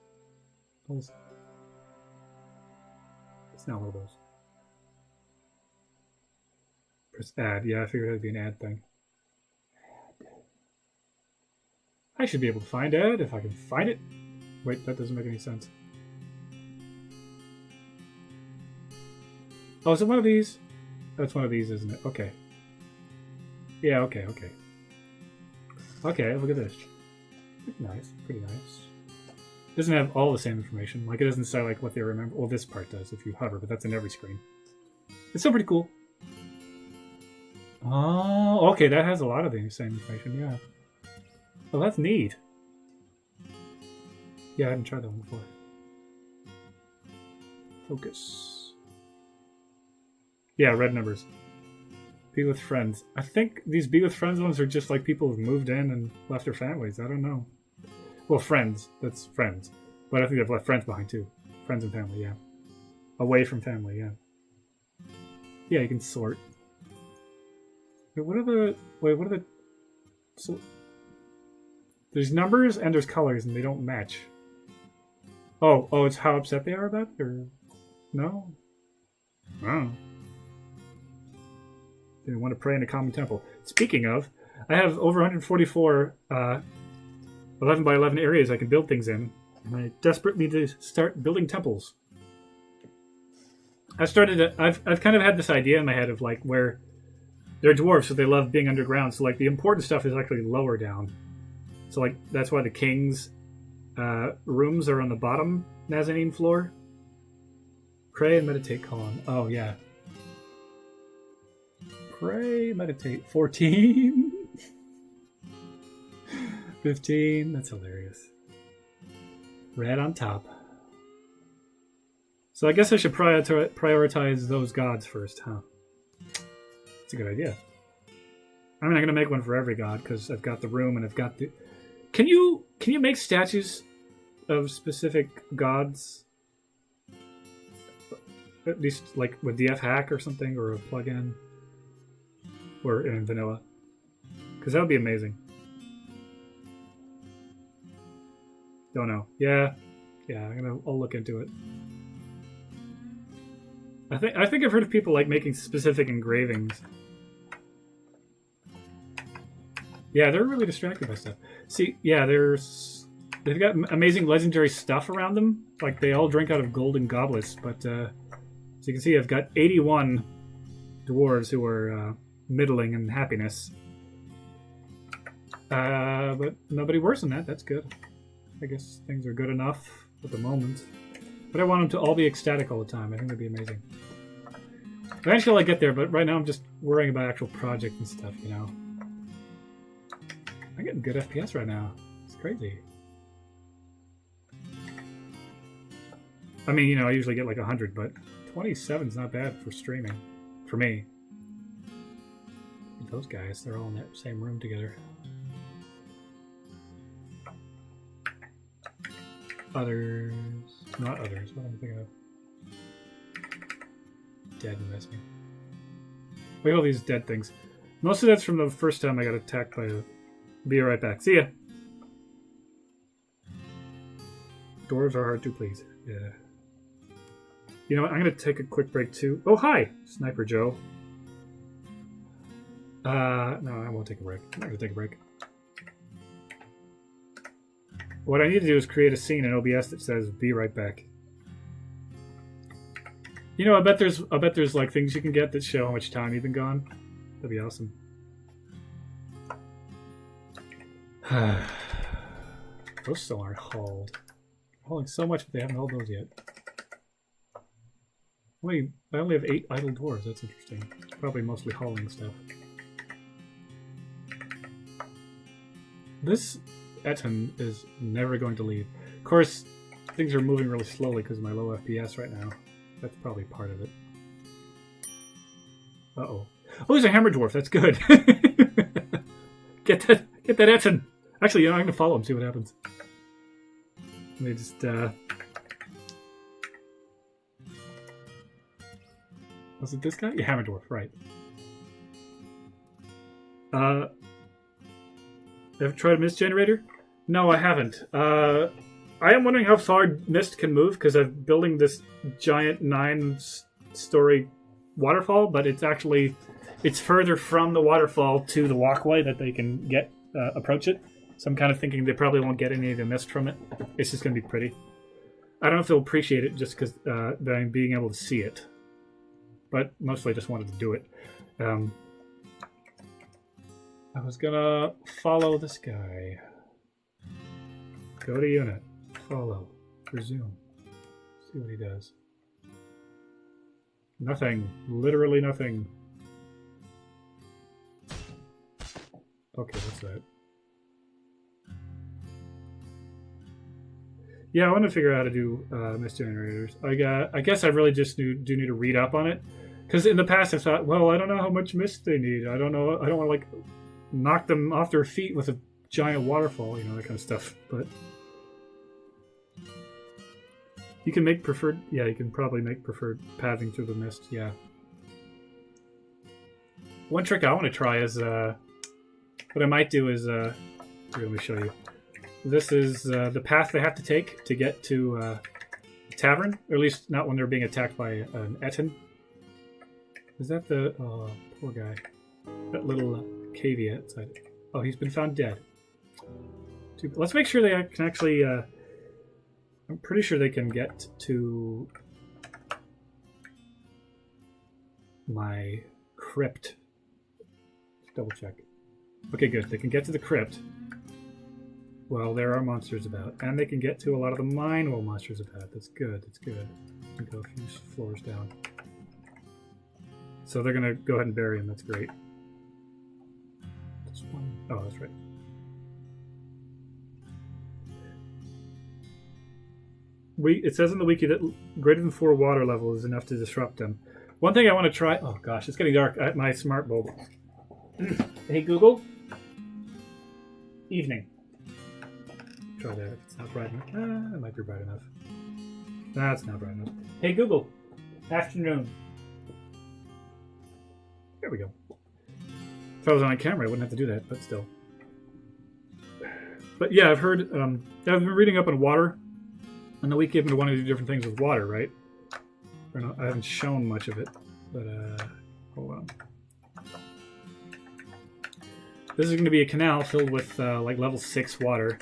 It's not one of those. Press add. Yeah, I figured it'd be an add thing. I should be able to find add if I can find it. Wait, that doesn't make any sense. Oh, is it one of these? That's one of these, isn't it? Okay. Yeah, okay. Okay, look at this. Pretty nice, pretty nice. Doesn't have all the same information. Like, it doesn't say, like, what they remember. Well, this part does if you hover, but that's in every screen. It's still pretty cool. Oh, okay, that has a lot of the same information, yeah. Well, that's neat. Yeah, I haven't tried that one before. Focus. Yeah, red numbers. Be with friends. I think these be with friends ones are just like people who've moved in and left their families. I don't know. Well, friends. That's friends. But I think they've left friends behind too. Friends and family, yeah. Away from family, yeah. Yeah, you can sort. Wait, what are the... So... There's numbers and there's colors and they don't match. Oh, it's how upset they are about it? Or... No? Oh. They want to pray in a common temple. Speaking of, I have over 144 11 by 11 areas I can build things in. And I desperately need to start building temples. I've kind of had this idea in my head of like where they're dwarves, so they love being underground. So like the important stuff is actually lower down. So like that's why the king's rooms are on the bottom mezzanine floor. Pray and meditate column. Oh yeah. Pray, meditate. 14. 15. That's hilarious. Red on top. So I guess I should prioritize those gods first, huh? That's a good idea. I'm not going to make one for every god because I've got the room and I've got the... Can you make statues of specific gods? At least like with DF hack or something, or a plugin, or in vanilla, because that would be amazing. Don't know. Yeah, I'll look into it. I think I've heard of people like making specific engravings. Yeah, they're really distracted by stuff. See, yeah, they've got amazing legendary stuff around them. Like they all drink out of golden goblets, but so you can see I've got 81 dwarves who are middling in happiness. But nobody worse than that. That's good. I guess things are good enough at the moment. But I want them to all be ecstatic all the time. I think that'd be amazing. Eventually I'll get there, but right now I'm just worrying about actual project and stuff, you know. I'm getting good FPS right now. It's crazy. I mean, you know, I usually get like 100, but 27's not bad for streaming. For me. Those guys, they're all in that same room together. Others. Not others. What am I thinking of? Dead investment. Look at all these dead things. Most of that's from the first time I got attacked by a... Be right back. See ya! Dwarves are hard to please. Yeah. You know what? I'm going to take a quick break too. Oh, hi! Sniper Joe. No, I won't take a break. I'm not going to take a break. What I need to do is create a scene in OBS that says, be right back. You know, I bet there's like things you can get that show how much time you've been gone. That'd be awesome. Those still aren't hauled. I'm hauling so much, but they haven't hauled those yet. Wait, I only have 8 idle dwarves. That's interesting. Probably mostly hauling stuff. This Etten is never going to leave. Of course, things are moving really slowly because of my low FPS right now. That's probably part of it. Uh-oh. Oh, there's a hammer dwarf. That's good. Get that Etten. Actually, you know, I'm going to follow him, see what happens. Let me just, was it this guy? Yeah, hammer dwarf, right. Ever tried a mist generator? No, I haven't. I am wondering how far mist can move, because I'm building this giant 9-story waterfall, but it's further from the waterfall to the walkway that they can get approach it. So I'm kind of thinking they probably won't get any of the mist from it. It's just going to be pretty. I don't know if they'll appreciate it just because I'm being able to see it. But mostly I just wanted to do it. I was going to follow this guy. Go to unit. Follow. Resume. See what he does. Nothing. Literally nothing. Okay, what's that? Yeah, I want to figure out how to do mist generators. I guess I really just do need to read up on it. Because in the past I thought, well, I don't know how much mist they need. I don't know. I don't want to, like, knock them off their feet with a giant waterfall, you know, that kind of stuff. But you can make preferred... Yeah, you can probably make preferred pathing through the mist, yeah. One trick I want to try is... what I might do is... here, let me show you. This is the path they have to take to get to a tavern, or at least not when they're being attacked by an Etten. Is that the... Oh, poor guy. That little cavey outside. Oh, he's been found dead. Let's make sure they can actually... I'm pretty sure they can get to my crypt. Let's double check. Okay, good. They can get to the crypt. Well, there are monsters about. And they can get to a lot of the mine while monsters about. That's good, that's good. I can go a few floors down. So they're going to go ahead and bury him. That's great. This one. Oh, that's right. It says in the wiki that greater than 4 water level is enough to disrupt them. One thing I want to try... Oh, gosh, it's getting dark. My smart bulb. Hey, Google. Evening. Try that if it's not bright enough. It might be bright enough. Nah, it's not bright enough. Hey, Google. Afternoon. There we go. If I was on camera, I wouldn't have to do that, but still. But yeah, I've heard... I've been reading up on water. On the wiki, I've been wanting to do different things with water, right? I haven't shown much of it, but hold on. This is going to be a canal filled with like level 6 water.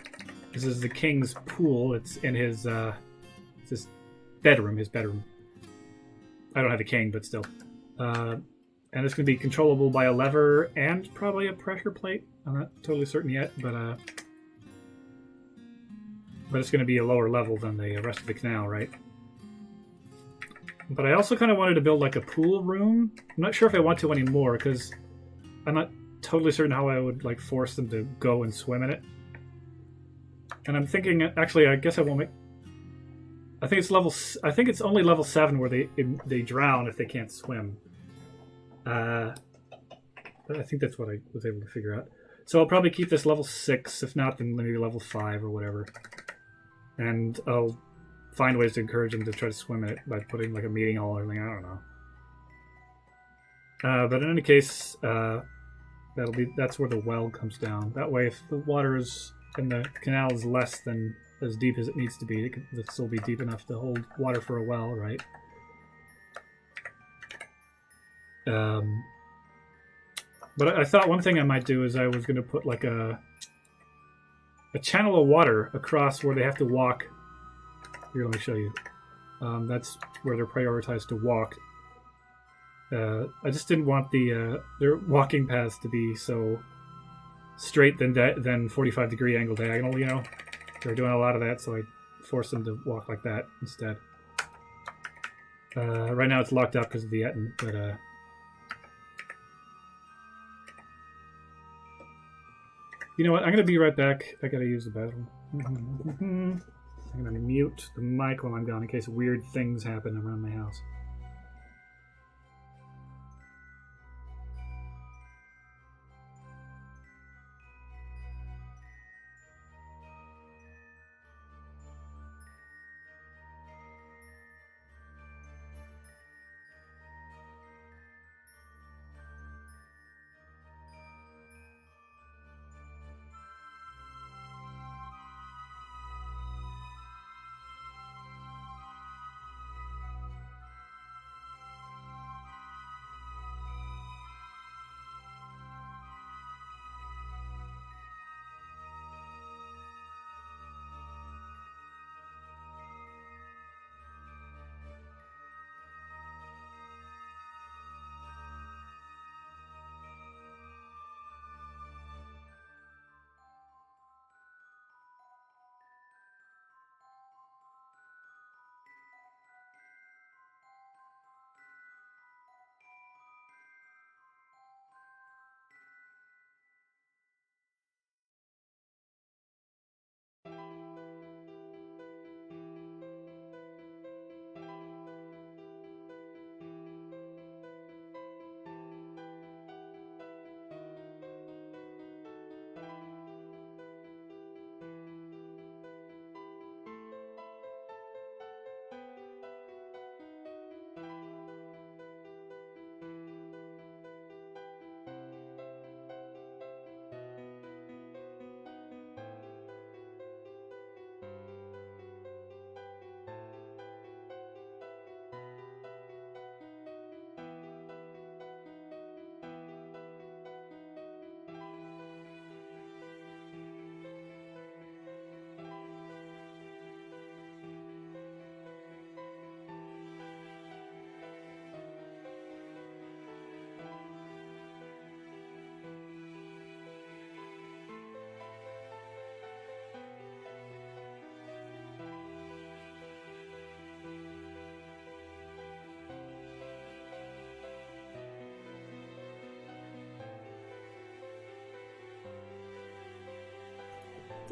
This is the king's pool. It's in his bedroom. His bedroom. I don't have a king, but still. And it's going to be controllable by a lever and probably a pressure plate. I'm not totally certain yet, but it's going to be a lower level than the rest of the canal, right? But I also kind of wanted to build like a pool room. I'm not sure if I want to anymore because I'm not totally certain how I would like force them to go and swim in it. And I'm thinking, actually, I guess I won't make... I think it's only level 7 where they drown if they can't swim. I think that's what I was able to figure out. So I'll probably keep this level 6, if not, then maybe level 5 or whatever. And I'll find ways to encourage them to try to swim in it by putting like a meeting hall or something. I don't know. But in any case, that's where the well comes down. That way, if the water is in the canal is less than as deep as it needs to be, it'll still be deep enough to hold water for a well, right? But I thought one thing I might do is I was going to put like a channel of water across where they have to walk. Here, let me show you. That's where they're prioritized to walk. I just didn't want their walking paths to be so straight than 45-degree angle diagonal, you know? They're doing a lot of that, so I forced them to walk like that instead. Right now it's locked up because of the Etten, but you know what? I'm going to be right back. I got to use the bathroom. I'm going to mute the mic while I'm gone in case weird things happen around my house.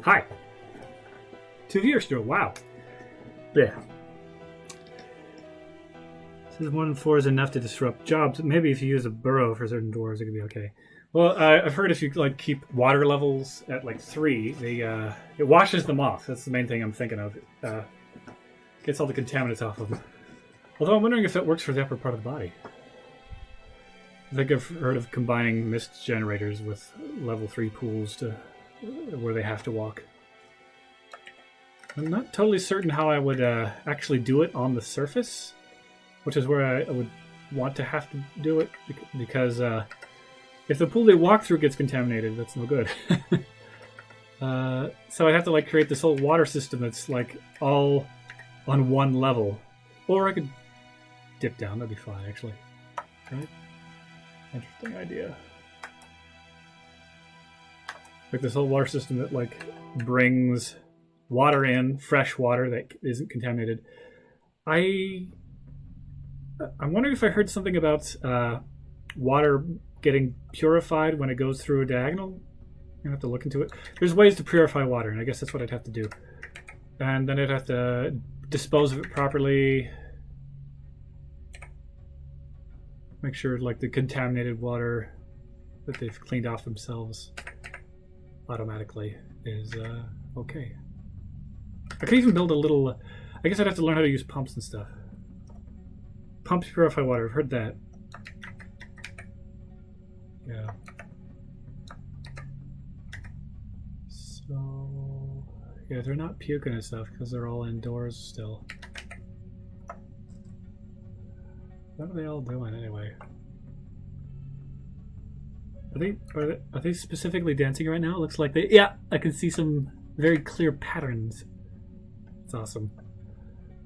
Hi. 2 viewers still. Wow. Yeah. Says 1 in 4 is enough to disrupt jobs. Maybe if you use a burrow for certain dwarves, it could be okay. Well, I've heard if you like keep water levels at like 3, they it washes them off. That's the main thing I'm thinking of. Gets all the contaminants off of them. Although I'm wondering if that works for the upper part of the body. I think I've heard of combining mist generators with level 3 pools to where they have to walk. I'm not totally certain how I would actually do it on the surface, which is where I would want to have to do it, because if the pool they walk through gets contaminated, that's no good. So I'd have to like create this whole water system that's like all on one level. Or I could dip down, that'd be fine actually. Right? Interesting idea. Like this whole water system that like brings water in, fresh water that isn't contaminated. I'm wondering if I heard something about water getting purified when it goes through a diagonal. I'm gonna have to look into it. There's ways to purify water, and I guess that's what I'd have to do. And then I'd have to dispose of it properly. Make sure like the contaminated water that they've cleaned off themselves automatically is okay. I could even build a little... I guess I'd have to learn how to use pumps and stuff. Pumps purify water, I've heard that. Yeah. So... yeah, they're not puking and stuff because they're all indoors still. What are they all doing anyway? Are they specifically dancing right now? It looks like they... yeah, I can see some very clear patterns. It's awesome.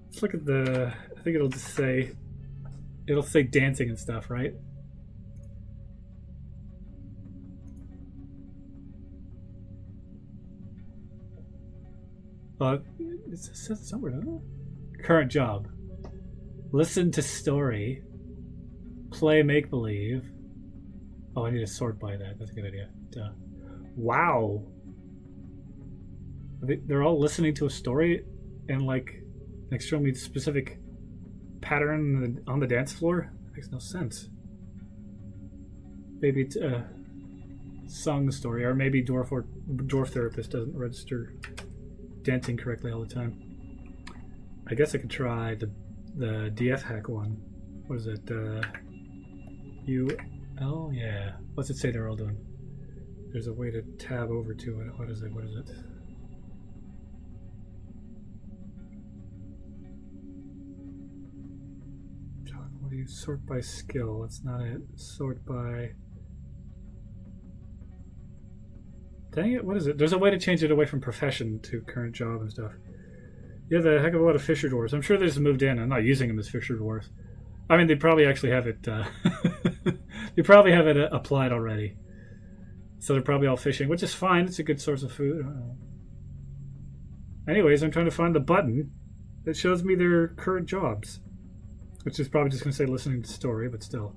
Let's look at the. I think it'll just say. It'll say dancing and stuff, right? It says somewhere, doesn't it? Current job. Listen to story. Play make believe. Oh, I need to sort by that. That's a good idea. Duh. Wow. They're all listening to a story and like an extremely specific pattern on the dance floor. That makes no sense. Maybe it's a song story, or maybe Dwarf Therapist doesn't register dancing correctly all the time. I guess I could try the DF hack one. What is it? UL? Yeah. What's it say they're all doing? There's a way to tab over to it. What is it? What is it? What do you sort by skill? That's not it. Sort by. Dang it, what is it? There's a way to change it away from profession to current job and stuff. You have a heck of a lot of Fisher Dwarves. I'm sure they just moved in. I'm not using them as Fisher Dwarves. I mean, they probably actually have it... they probably have it applied already. So they're probably all fishing, which is fine. It's a good source of food. Anyways, I'm trying to find the button that shows me their current jobs. Which is probably just going to say listening to story, but still.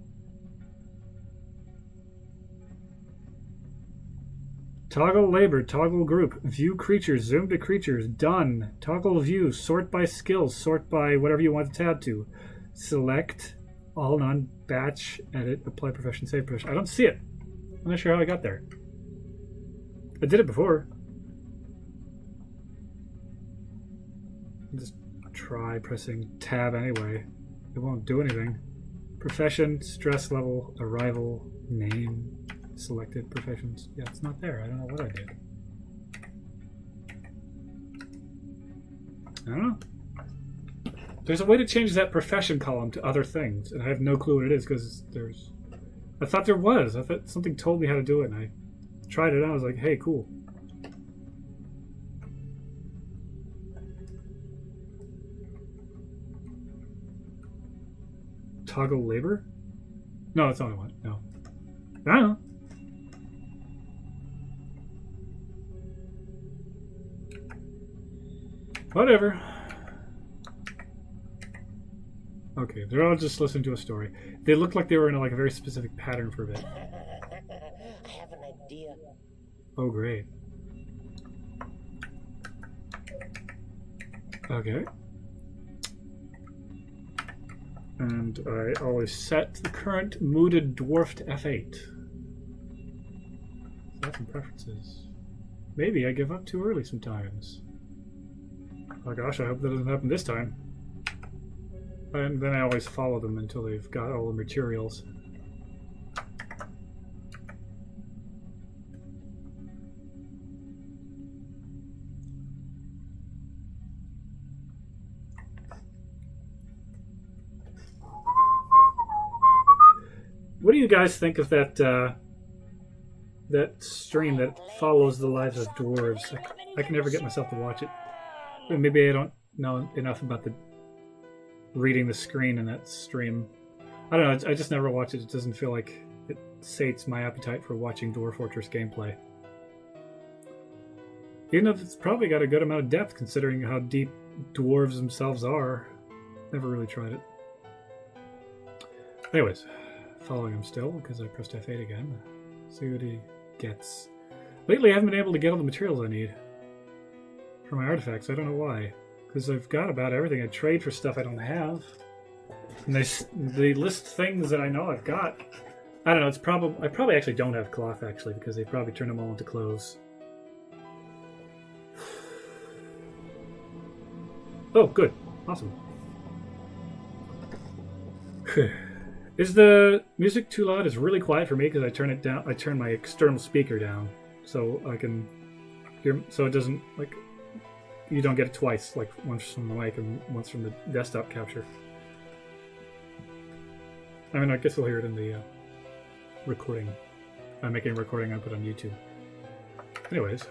Toggle labor, toggle group, view creatures, zoom to creatures, done. Toggle view, sort by skills, sort by whatever you want to tab to. Select, all none, batch, edit, apply profession, save profession. I don't see it. I'm not sure how I got there. I did it before. Just try pressing tab anyway. It won't do anything. Profession, stress level, arrival, name. Selected professions. Yeah, it's not there. I don't know what I did. I don't know. There's a way to change that profession column to other things, and I have no clue what it is because there's. I thought there was. I thought something told me how to do it, and I tried it out. I was like, hey, cool. Toggle labor? No, that's not what I want. No. I don't know. Whatever. Okay, they're all just listening to a story. They look like they were in a very specific pattern for a bit. I have an idea. Oh, great. Okay. And I always set the current mooded dwarf to F8. So that's some preferences. Maybe I give up too early sometimes. Oh gosh, I hope that doesn't happen this time. And then I always follow them until they've got all the materials. What do you guys think of that that stream that follows the lives of dwarves? I can never get myself to watch it. Maybe I don't know enough about the reading the screen in that stream. I don't know. I just never watch it. It doesn't feel like it sates my appetite for watching Dwarf Fortress gameplay. Even if it's probably got a good amount of depth, considering how deep dwarves themselves are. Never really tried it. Anyways, following him still because I pressed F8 again. See what he gets. Lately, I haven't been able to get all the materials I need for my artifacts. I don't know why. Because I've got about everything. I trade for stuff I don't have. And they list things that I know I've got. I don't know. It's probably I probably actually don't have cloth actually because they probably turned them all into clothes. Oh, good. Awesome. Is the music too loud? It's really quiet for me because I turn it down. I turn my external speaker down so I can hear. So it doesn't like. You don't get it twice, like once from the mic and once from the desktop capture. I mean, I guess we'll hear it in the recording. I'm making a recording I put on YouTube. Anyways.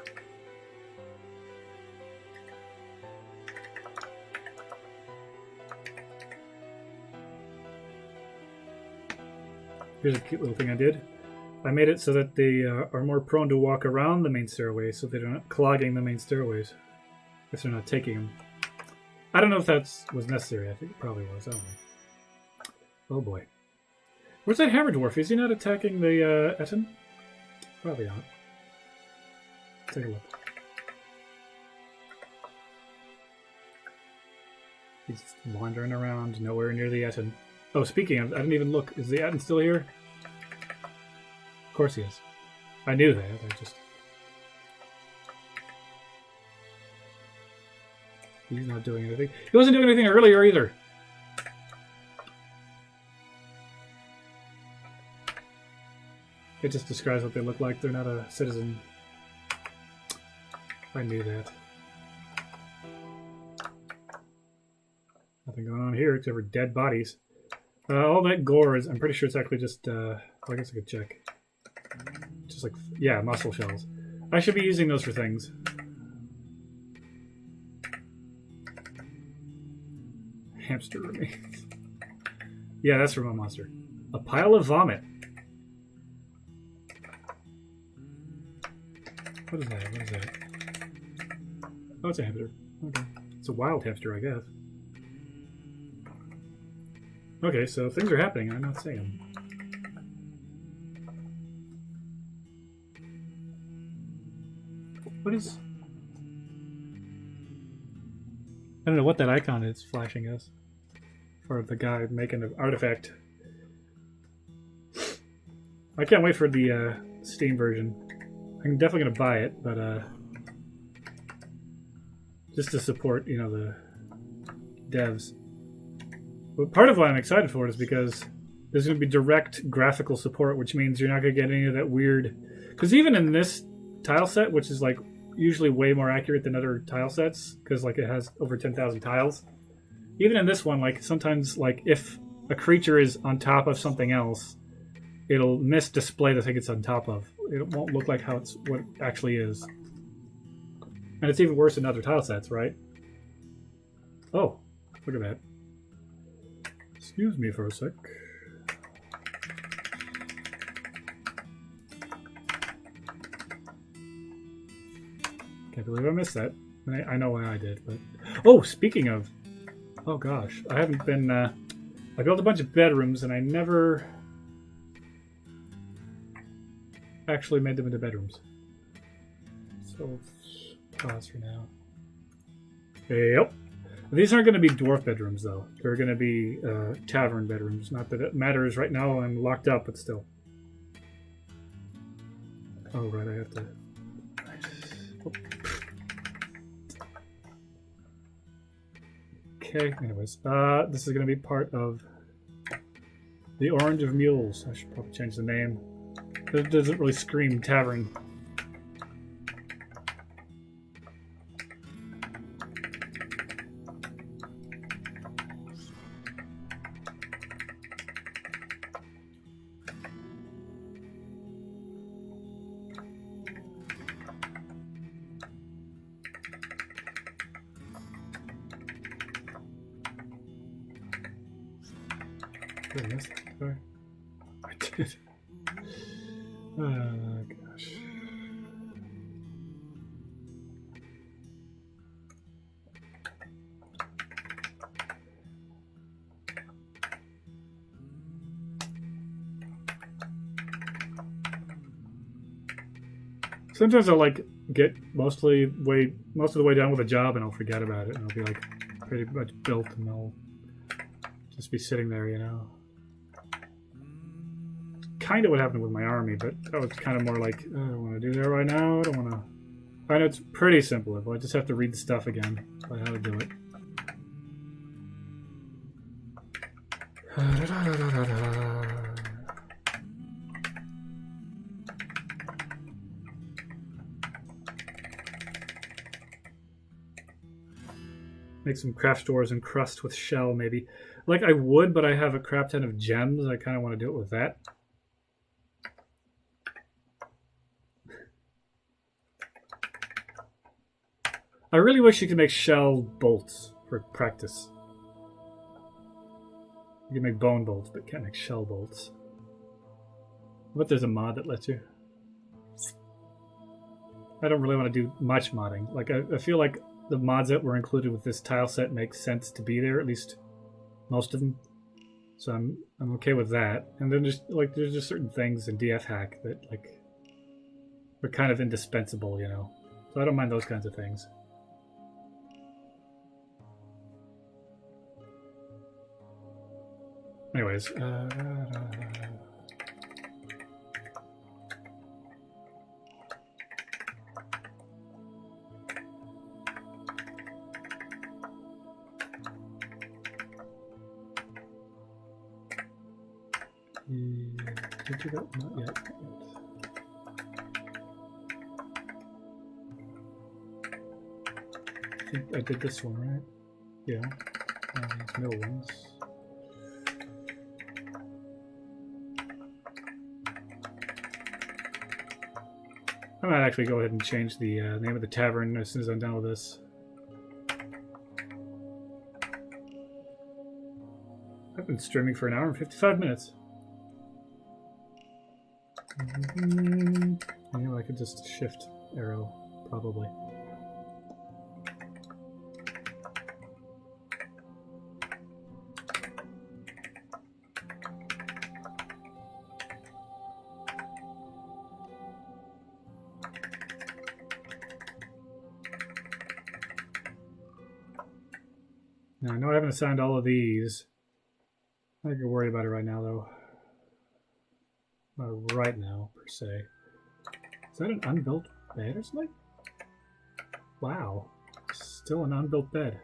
Here's a cute little thing I did. I made it so that they are more prone to walk around the main stairway, so they're not clogging the main stairways if they're not taking them. I don't know if that was necessary. I think it probably was. I don't know. Oh boy. Where's that hammer dwarf? Is he not attacking the Etten? Probably not. Take a look. He's just wandering around, nowhere near the Etten. Oh, speaking of, I didn't even look. Is the Etten still here? Of course he is. I knew that. I just... He's not doing anything. He wasn't doing anything earlier either. It just describes what they look like. They're not a citizen. I knew that. Nothing going on here except for dead bodies. All that gore is, I'm pretty sure it's actually just, I guess I could check. Just like, yeah, muscle shells. I should be using those for things. Hamster remains. Yeah, that's from a monster. A pile of vomit. What is that? What is that? Oh, it's a hamster. Okay. It's a wild hamster, I guess. Okay, so things are happening. I'm not saying them. What is... I don't know what that icon is flashing us. For the guy making an artifact. I can't wait for the Steam version. I'm definitely going to buy it, but just to support, you know, the devs. But part of why I'm excited for it is because there's going to be direct graphical support, which means you're not going to get any of that weird... Because even in this tile set, which is like usually way more accurate than other tile sets, because like it has over 10,000 tiles, even in this one, like sometimes like if a creature is on top of something else, it'll misdisplay the thing it's on top of. It won't look like how it's what it actually is. And it's even worse in other tile sets, right? Oh, look at that. Excuse me for a sec. Can't believe I missed that. I know why I did, but... Oh, speaking of... Oh gosh, I haven't been... I built a bunch of bedrooms and I never... actually made them into bedrooms. So, let's pause for now. Yep. These aren't going to be dwarf bedrooms, though. They're going to be tavern bedrooms. Not that it matters right now. I'm locked up, but still. Oh, right. I have to... Oh. Okay. Anyways, this is going to be part of the Orange of Mules. I should probably change the name. It doesn't really scream tavern. Did I miss that? Sorry. I did. Oh, gosh. Sometimes I'll like get most of the way done with a job and I'll forget about it and I'll be like pretty much built and I'll just be sitting there, you know. Kind of what happened with my army, but that was kind of more like, I don't want to do that right now. I don't want to. I know it's pretty simple. I just have to read the stuff again about how to do it. Make some craft stores and crust with shell, maybe. Like I would, but I have a crap ton of gems. I kind of want to do it with that. I really wish you could make shell bolts for practice. You can make bone bolts, but can't make shell bolts. But there's a mod that lets you. I don't really want to do much modding. Like, I feel like the mods that were included with this tile set make sense to be there, at least most of them. So I'm okay with that. And then just like there's just certain things in DF Hack that like are kind of indispensable, you know. So I don't mind those kinds of things. Anyways, did you go? Not yet. I think I did this one, right? Yeah. These middle ones. I might actually go ahead and change the name of the tavern as soon as I'm done with this. I've been streaming for an hour and 55 minutes. You know, I could just shift arrow, probably. Now, I know I haven't assigned all of these. I'm not worried about it right now, though. Not right now, per se. Is that an unbuilt bed or something? Wow. Still an unbuilt bed.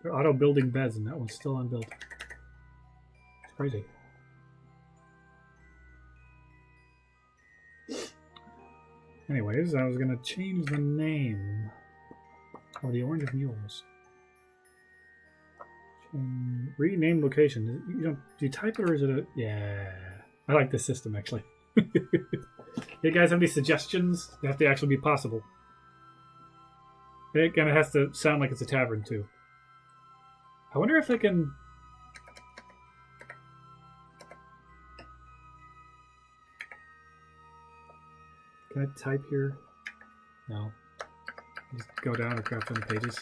They're auto-building beds, and that one's still unbuilt. It's crazy. Anyways, I was going to change the name of the Orange of Mules. Rename location. You don't, do you type it or is it a... Yeah. I like this system, actually. You guys have any suggestions? They have to actually be possible. It kind of has to sound like it's a tavern, too. I wonder if I can... Can I type here? No. Just go down and craft on the pages.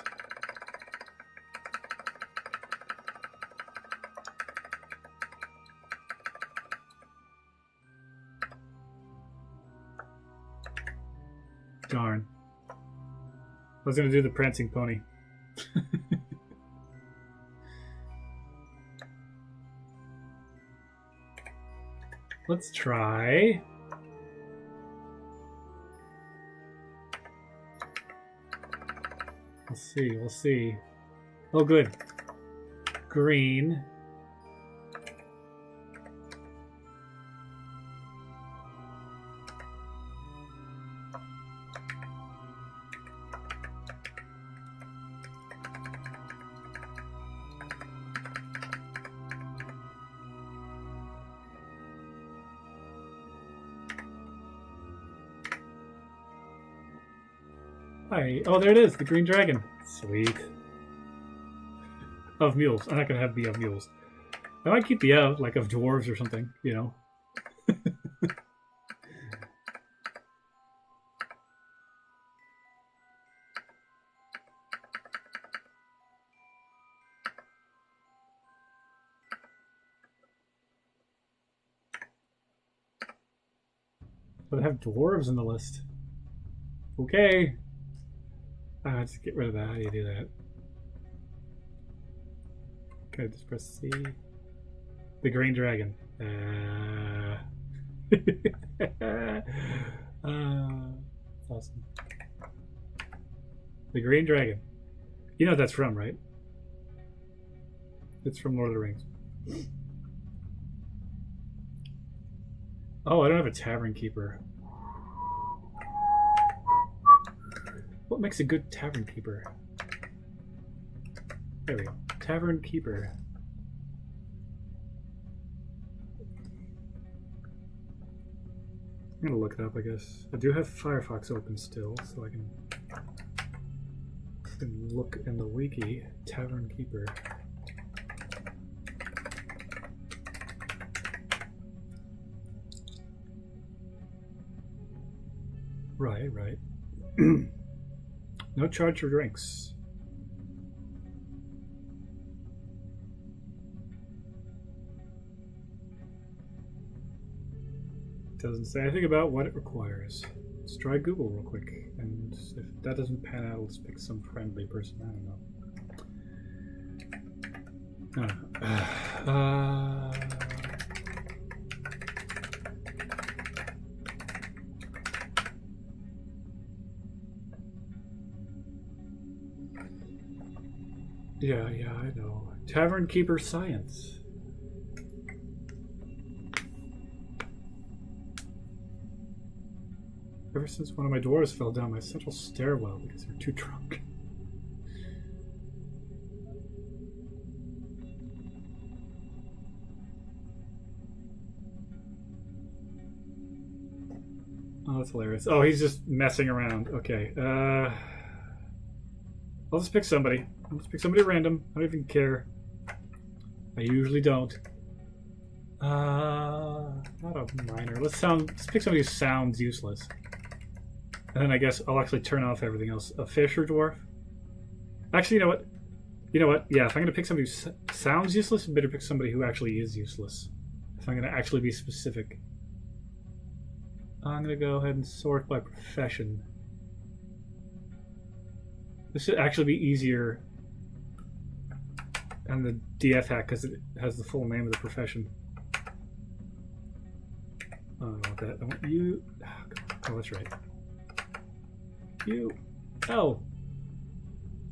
Darn. I was going to do the prancing pony. Let's try. We'll see. Oh, good. Green. Hi. Oh, there it is, the green dragon. Sweet. Of mules. I'm not going to have the of mules. I might keep the of, like of dwarves or something, you know. But I have dwarves in the list. Okay. Let's get rid of that. How do you do that? Okay, just press C. The green dragon. Awesome. The green dragon. You know what that's from, right? It's from Lord of the Rings. Oh, I don't have a tavern keeper. What makes a good tavern keeper? There we go. Tavern keeper. I'm gonna look it up, I guess. I do have Firefox open still, so I can look in the wiki. Tavern keeper. Right, right. No charge for drinks. Doesn't say anything about what it requires. Let's try Google real quick, and if that doesn't pan out, let's pick some friendly person. I don't know. Yeah, I know. Tavern Keeper Science. Ever since one of my dwarves fell down my central stairwell because they're too drunk. Oh, that's hilarious. Oh, he's just messing around. Okay. I'll just pick somebody. I'll just pick somebody random. I don't even care. I usually don't. Not a miner. Let's pick somebody who sounds useless. And then I guess I'll actually turn off everything else. A fish or dwarf? Actually, you know what? You know what? Yeah, if I'm going to pick somebody who sounds useless, I better pick somebody who actually is useless. If I'm going to actually be specific. I'm going to go ahead and sort by profession. This should actually be easier than the DF hack because it has the full name of the profession. I don't want that. I want you. Oh, that's right. You. Oh.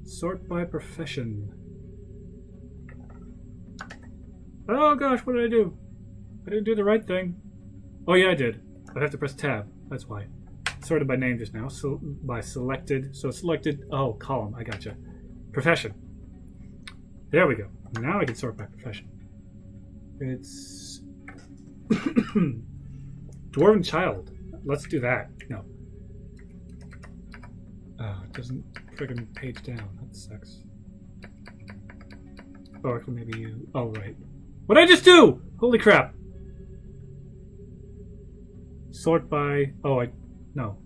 Sort by profession. Oh gosh, what did I do? I didn't do the right thing. Oh yeah, I did. I have to press tab. That's why. Sorted by name just now. So by selected. So selected. Oh, column. I gotcha. Profession. There we go. Now I can sort by profession. It's Dwarven Child. Let's do that. No. Oh, it doesn't friggin' page down. That sucks. Oh, actually, maybe you. Oh, right. What did I just do? Holy crap. Sort by. Oh, no.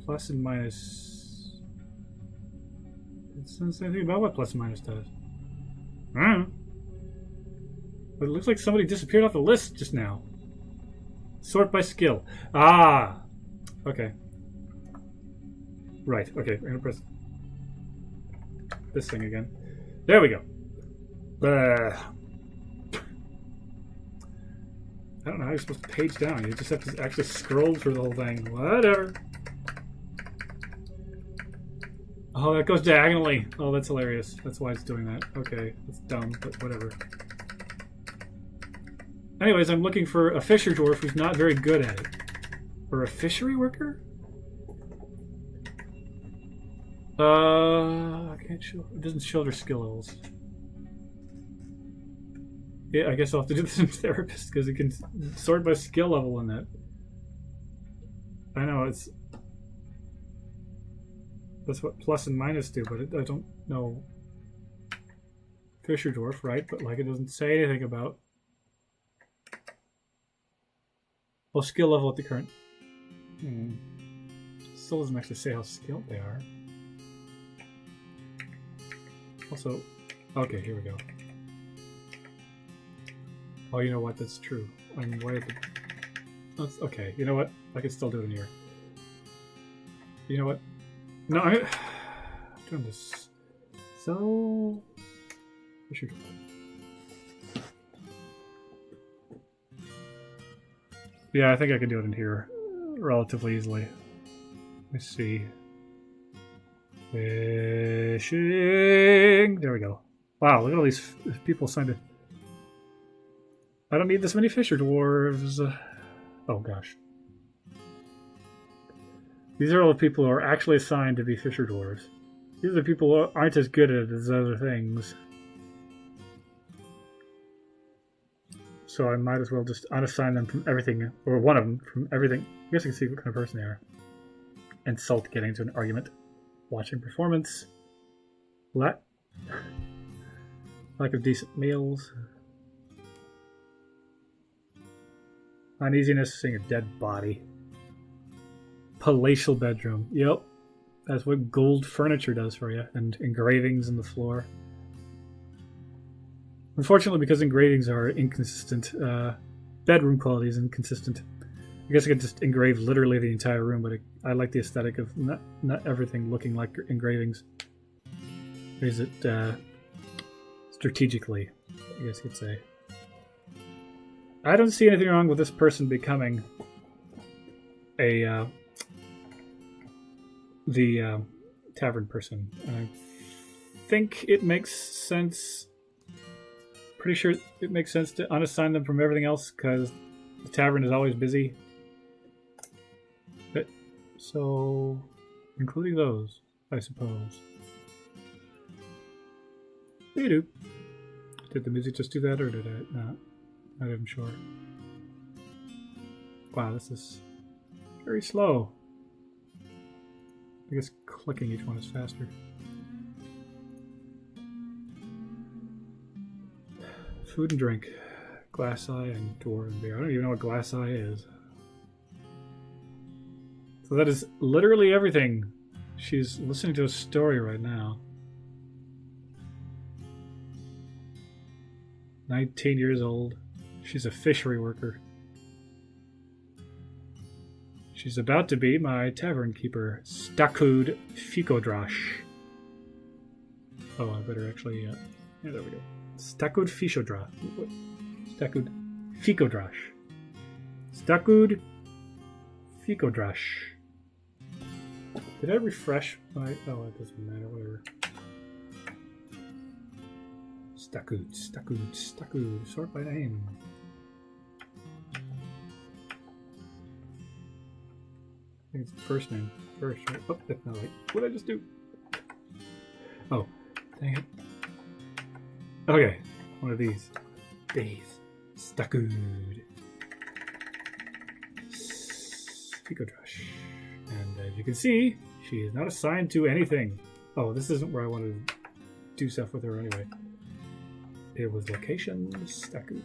Plus and minus. It doesn't say anything about what plus and minus does. I don't know. But it looks like somebody disappeared off the list just now. Sort by skill. Ah! Okay. Right, okay. I'm gonna press this thing again. There we go. I don't know how you're supposed to page down. You just have to actually scroll through the whole thing. Whatever. Oh, that goes diagonally. Oh, that's hilarious. That's why it's doing that. Okay, that's dumb, but whatever. Anyways, I'm looking for a fisher dwarf who's not very good at it. Or a fishery worker? I can't show. It doesn't show their skill levels. Yeah, I guess I'll have to do this in therapist because it can sort by skill level in that. I know it's. That's what plus and minus do, but I don't know. Fisher dwarf, right? But like it doesn't say anything about. Well, skill level at the current. Still doesn't actually say how skilled they are. Also, okay, here we go. Oh, you know what? That's true. I'm way at the. That's okay. You know what? I can still do it in here. You know what? No, I'm doing this. So, Fisher dwarf. Yeah, I think I can do it in here relatively easily. Let's see. Fishing. There we go. Wow, look at all these people assigned to. I don't need this many fisher dwarves. Oh gosh. These are all the people who are actually assigned to be fisher dwarves. These are the people who aren't as good at it as other things. So I might as well just unassign them from everything, or one of them from everything. I guess you can see what kind of person they are. Insult getting into an argument. Watching performance. Lack of decent meals. Uneasiness seeing a dead body. palatial bedroom. Yep. That's what gold furniture does for you, and engravings in the floor. Unfortunately, because engravings are inconsistent, bedroom quality is inconsistent. I guess I could just engrave literally the entire room, but I like the aesthetic of not everything looking like engravings. Is it strategically, I guess you could say. I don't see anything wrong with this person becoming the tavern person. I think it makes sense. Pretty sure it makes sense to unassign them from everything else because the tavern is always busy. But, so, including those, I suppose. They do. Did the music just do that, or did I not? Not even sure. Wow, this is very slow. I guess clicking each one is faster. Food and drink. Glass eye and dwarven beer. I don't even know what glass eye is. So that is literally everything. She's listening to a story right now. 19 years old. She's a fishery worker. She's about to be my tavern keeper, Stakud Fikodrash. Oh, I better actually... yeah, there we go. Stakud Fishodra. Stakud Fikodrash. Stakud Fikodrash. Did I refresh my... oh, it doesn't matter, whatever. Stakud. Sort by name. I think it's the first name first, right? Oh, that's not right. What did I just do? Oh, dang it. Okay, one of these. Stakud. Fikodrash. And as you can see, she is not assigned to anything. Oh, this isn't where I wanted to do stuff with her anyway. It was location. Stakud.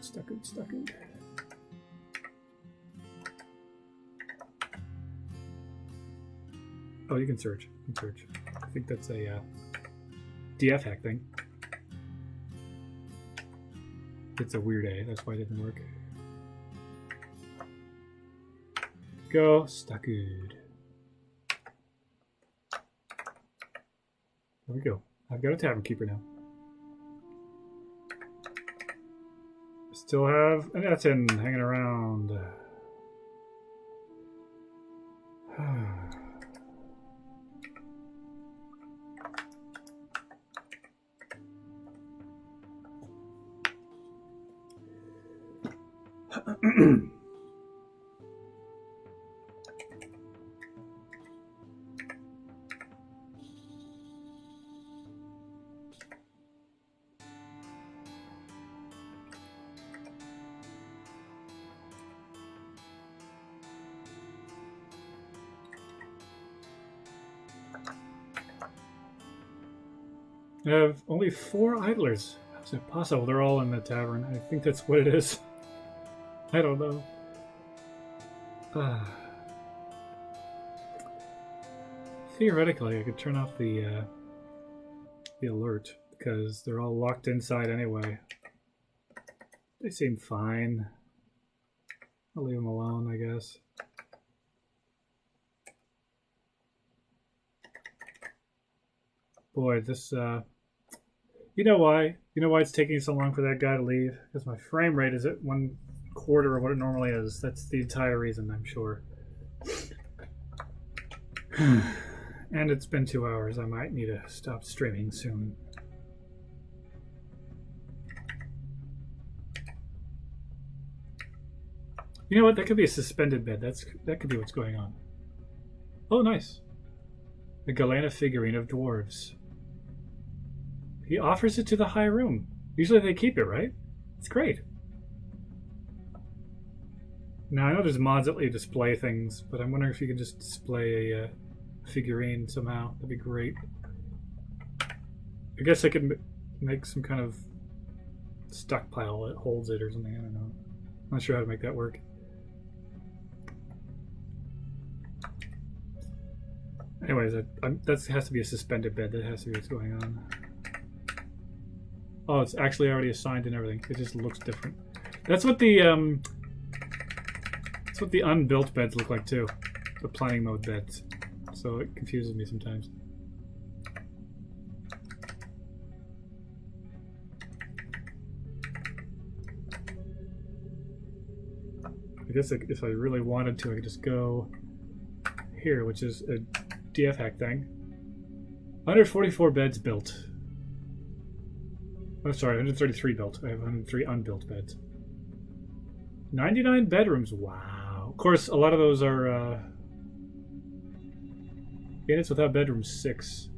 Oh, you can search. I think that's a DF hack thing. It's a weird A, that's why it didn't work. Go, Stakud. There we go. I've got a tavern keeper now. Still have an Etten hanging around. I have only 4 idlers. How's it possible? They're all in the tavern. I think that's what it is. I don't know. Theoretically, I could turn off the alert because they're all locked inside anyway. They seem fine. I'll leave them alone, I guess. Boy, this, you know why? You know why it's taking so long for that guy to leave? Because my frame rate is at 1/4 of what it normally is. That's the entire reason, I'm sure. And it's been 2 hours. I might need to stop streaming soon. You know what? That could be a suspended bed. That could be what's going on. Oh, nice. The Galena figurine of dwarves. He offers it to the high room. Usually they keep it, right? It's great. Now, I know there's mods that let you display things, but I'm wondering if you can just display a figurine somehow. That'd be great. I guess I could make some kind of stockpile that holds it or something. I don't know. I'm not sure how to make that work. Anyways, that has to be a suspended bed. That has to be what's going on. Oh, it's actually already assigned and everything. It just looks different. That's what the unbuilt beds look like too. The planning mode beds. So it confuses me sometimes. I guess if I really wanted to, I could just go here, which is a DF hack thing. 144 beds built. Oh, sorry, 133 built. I have 103 unbuilt beds. 99 bedrooms. Wow. Of course, a lot of those are units without bedrooms. 6.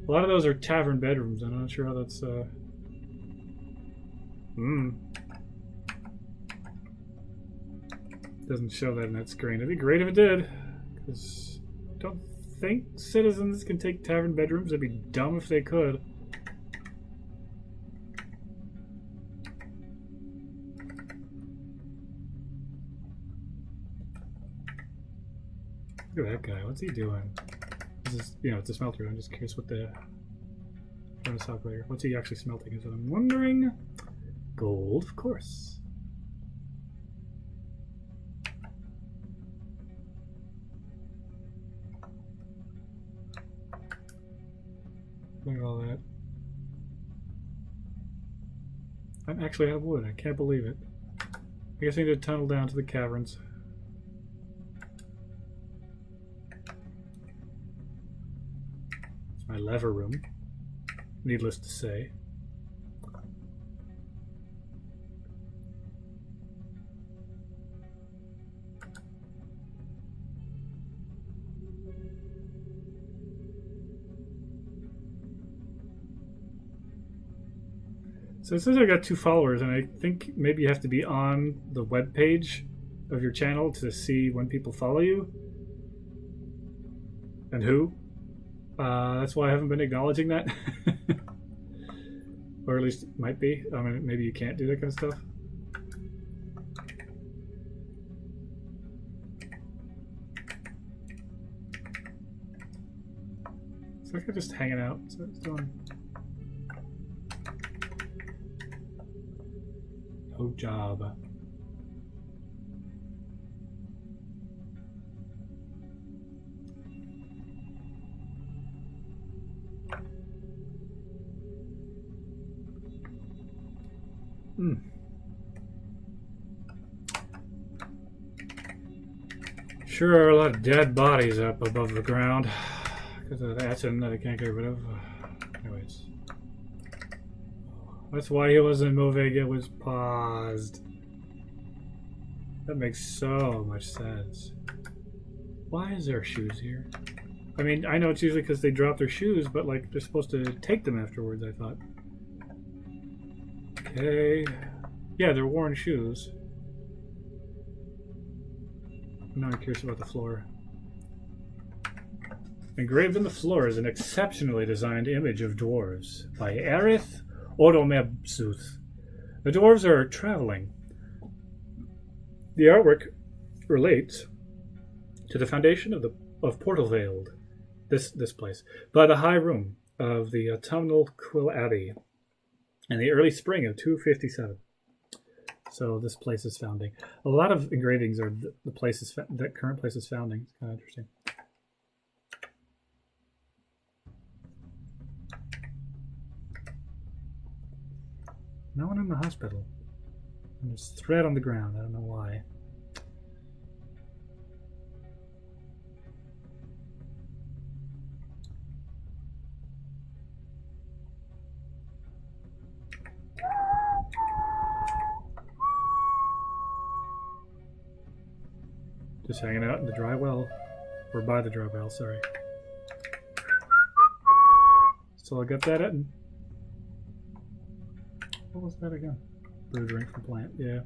A lot of those are tavern bedrooms. I'm not sure how that's. Doesn't show that in that screen. It'd be great if it did, because I don't think citizens can take tavern bedrooms. It'd be dumb if they could. Look at that guy. What's he doing? This is, it's a smelter. I'm just curious what the furnace operator. What's he actually smelting? Is what I'm wondering. Gold, of course. Look at all that. I'm actually out of wood. I can't believe it. I guess I need to tunnel down to the caverns. It's my lever room, needless to say. So it says I got 2 followers, and I think maybe you have to be on the web page of your channel to see when people follow you. And who. That's why I haven't been acknowledging that. Or at least it might be. I mean, maybe you can't do that kind of stuff. It's like I'm just hanging out. So it's doing... No job. Sure are a lot of dead bodies up above the ground because of that acid that I can't get rid of. Anyways. That's why he wasn't moving, it was paused. That makes so much sense. Why is there shoes here? I mean, I know it's usually because they drop their shoes, but like, they're supposed to take them afterwards, I thought. Okay. Yeah, they're worn shoes. Now I'm curious about the floor. Engraved in the floor is an exceptionally designed image of dwarves by Aerith Odomebsuth. The dwarves are traveling. The artwork relates to the foundation of Portalvale, this place, by the High Room of the autumnal Quill Abbey in the early spring of 257. So this place is founding. A lot of engravings are the places that current place is founding. It's kind of interesting. No one in the hospital. And there's thread on the ground. I don't know why. Just hanging out in the dry well. Or by the dry well, sorry. So I got that in. What was that again? Brew drink from plant, yeah.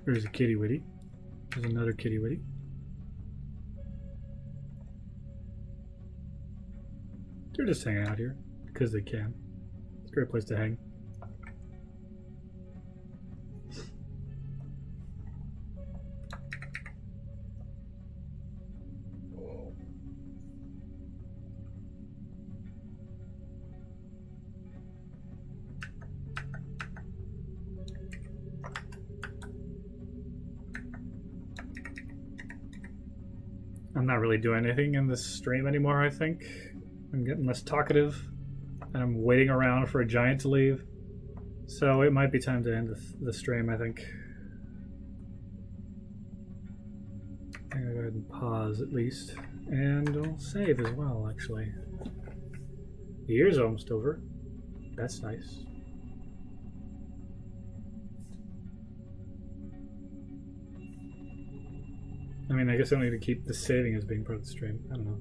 There's a kitty witty. There's another kitty witty. They're just hanging out here because they can. It's a great place to hang. I'm not really doing anything in this stream anymore, I think. I'm getting less talkative, and I'm waiting around for a giant to leave. So it might be time to end the stream, I think. I'm gonna go ahead and pause at least. And I'll save as well, actually. The year's almost over. That's nice. I mean, I guess I don't need to keep the saving as being part of the stream. I don't know.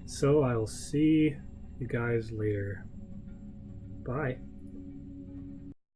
So I'll see you guys later. Bye.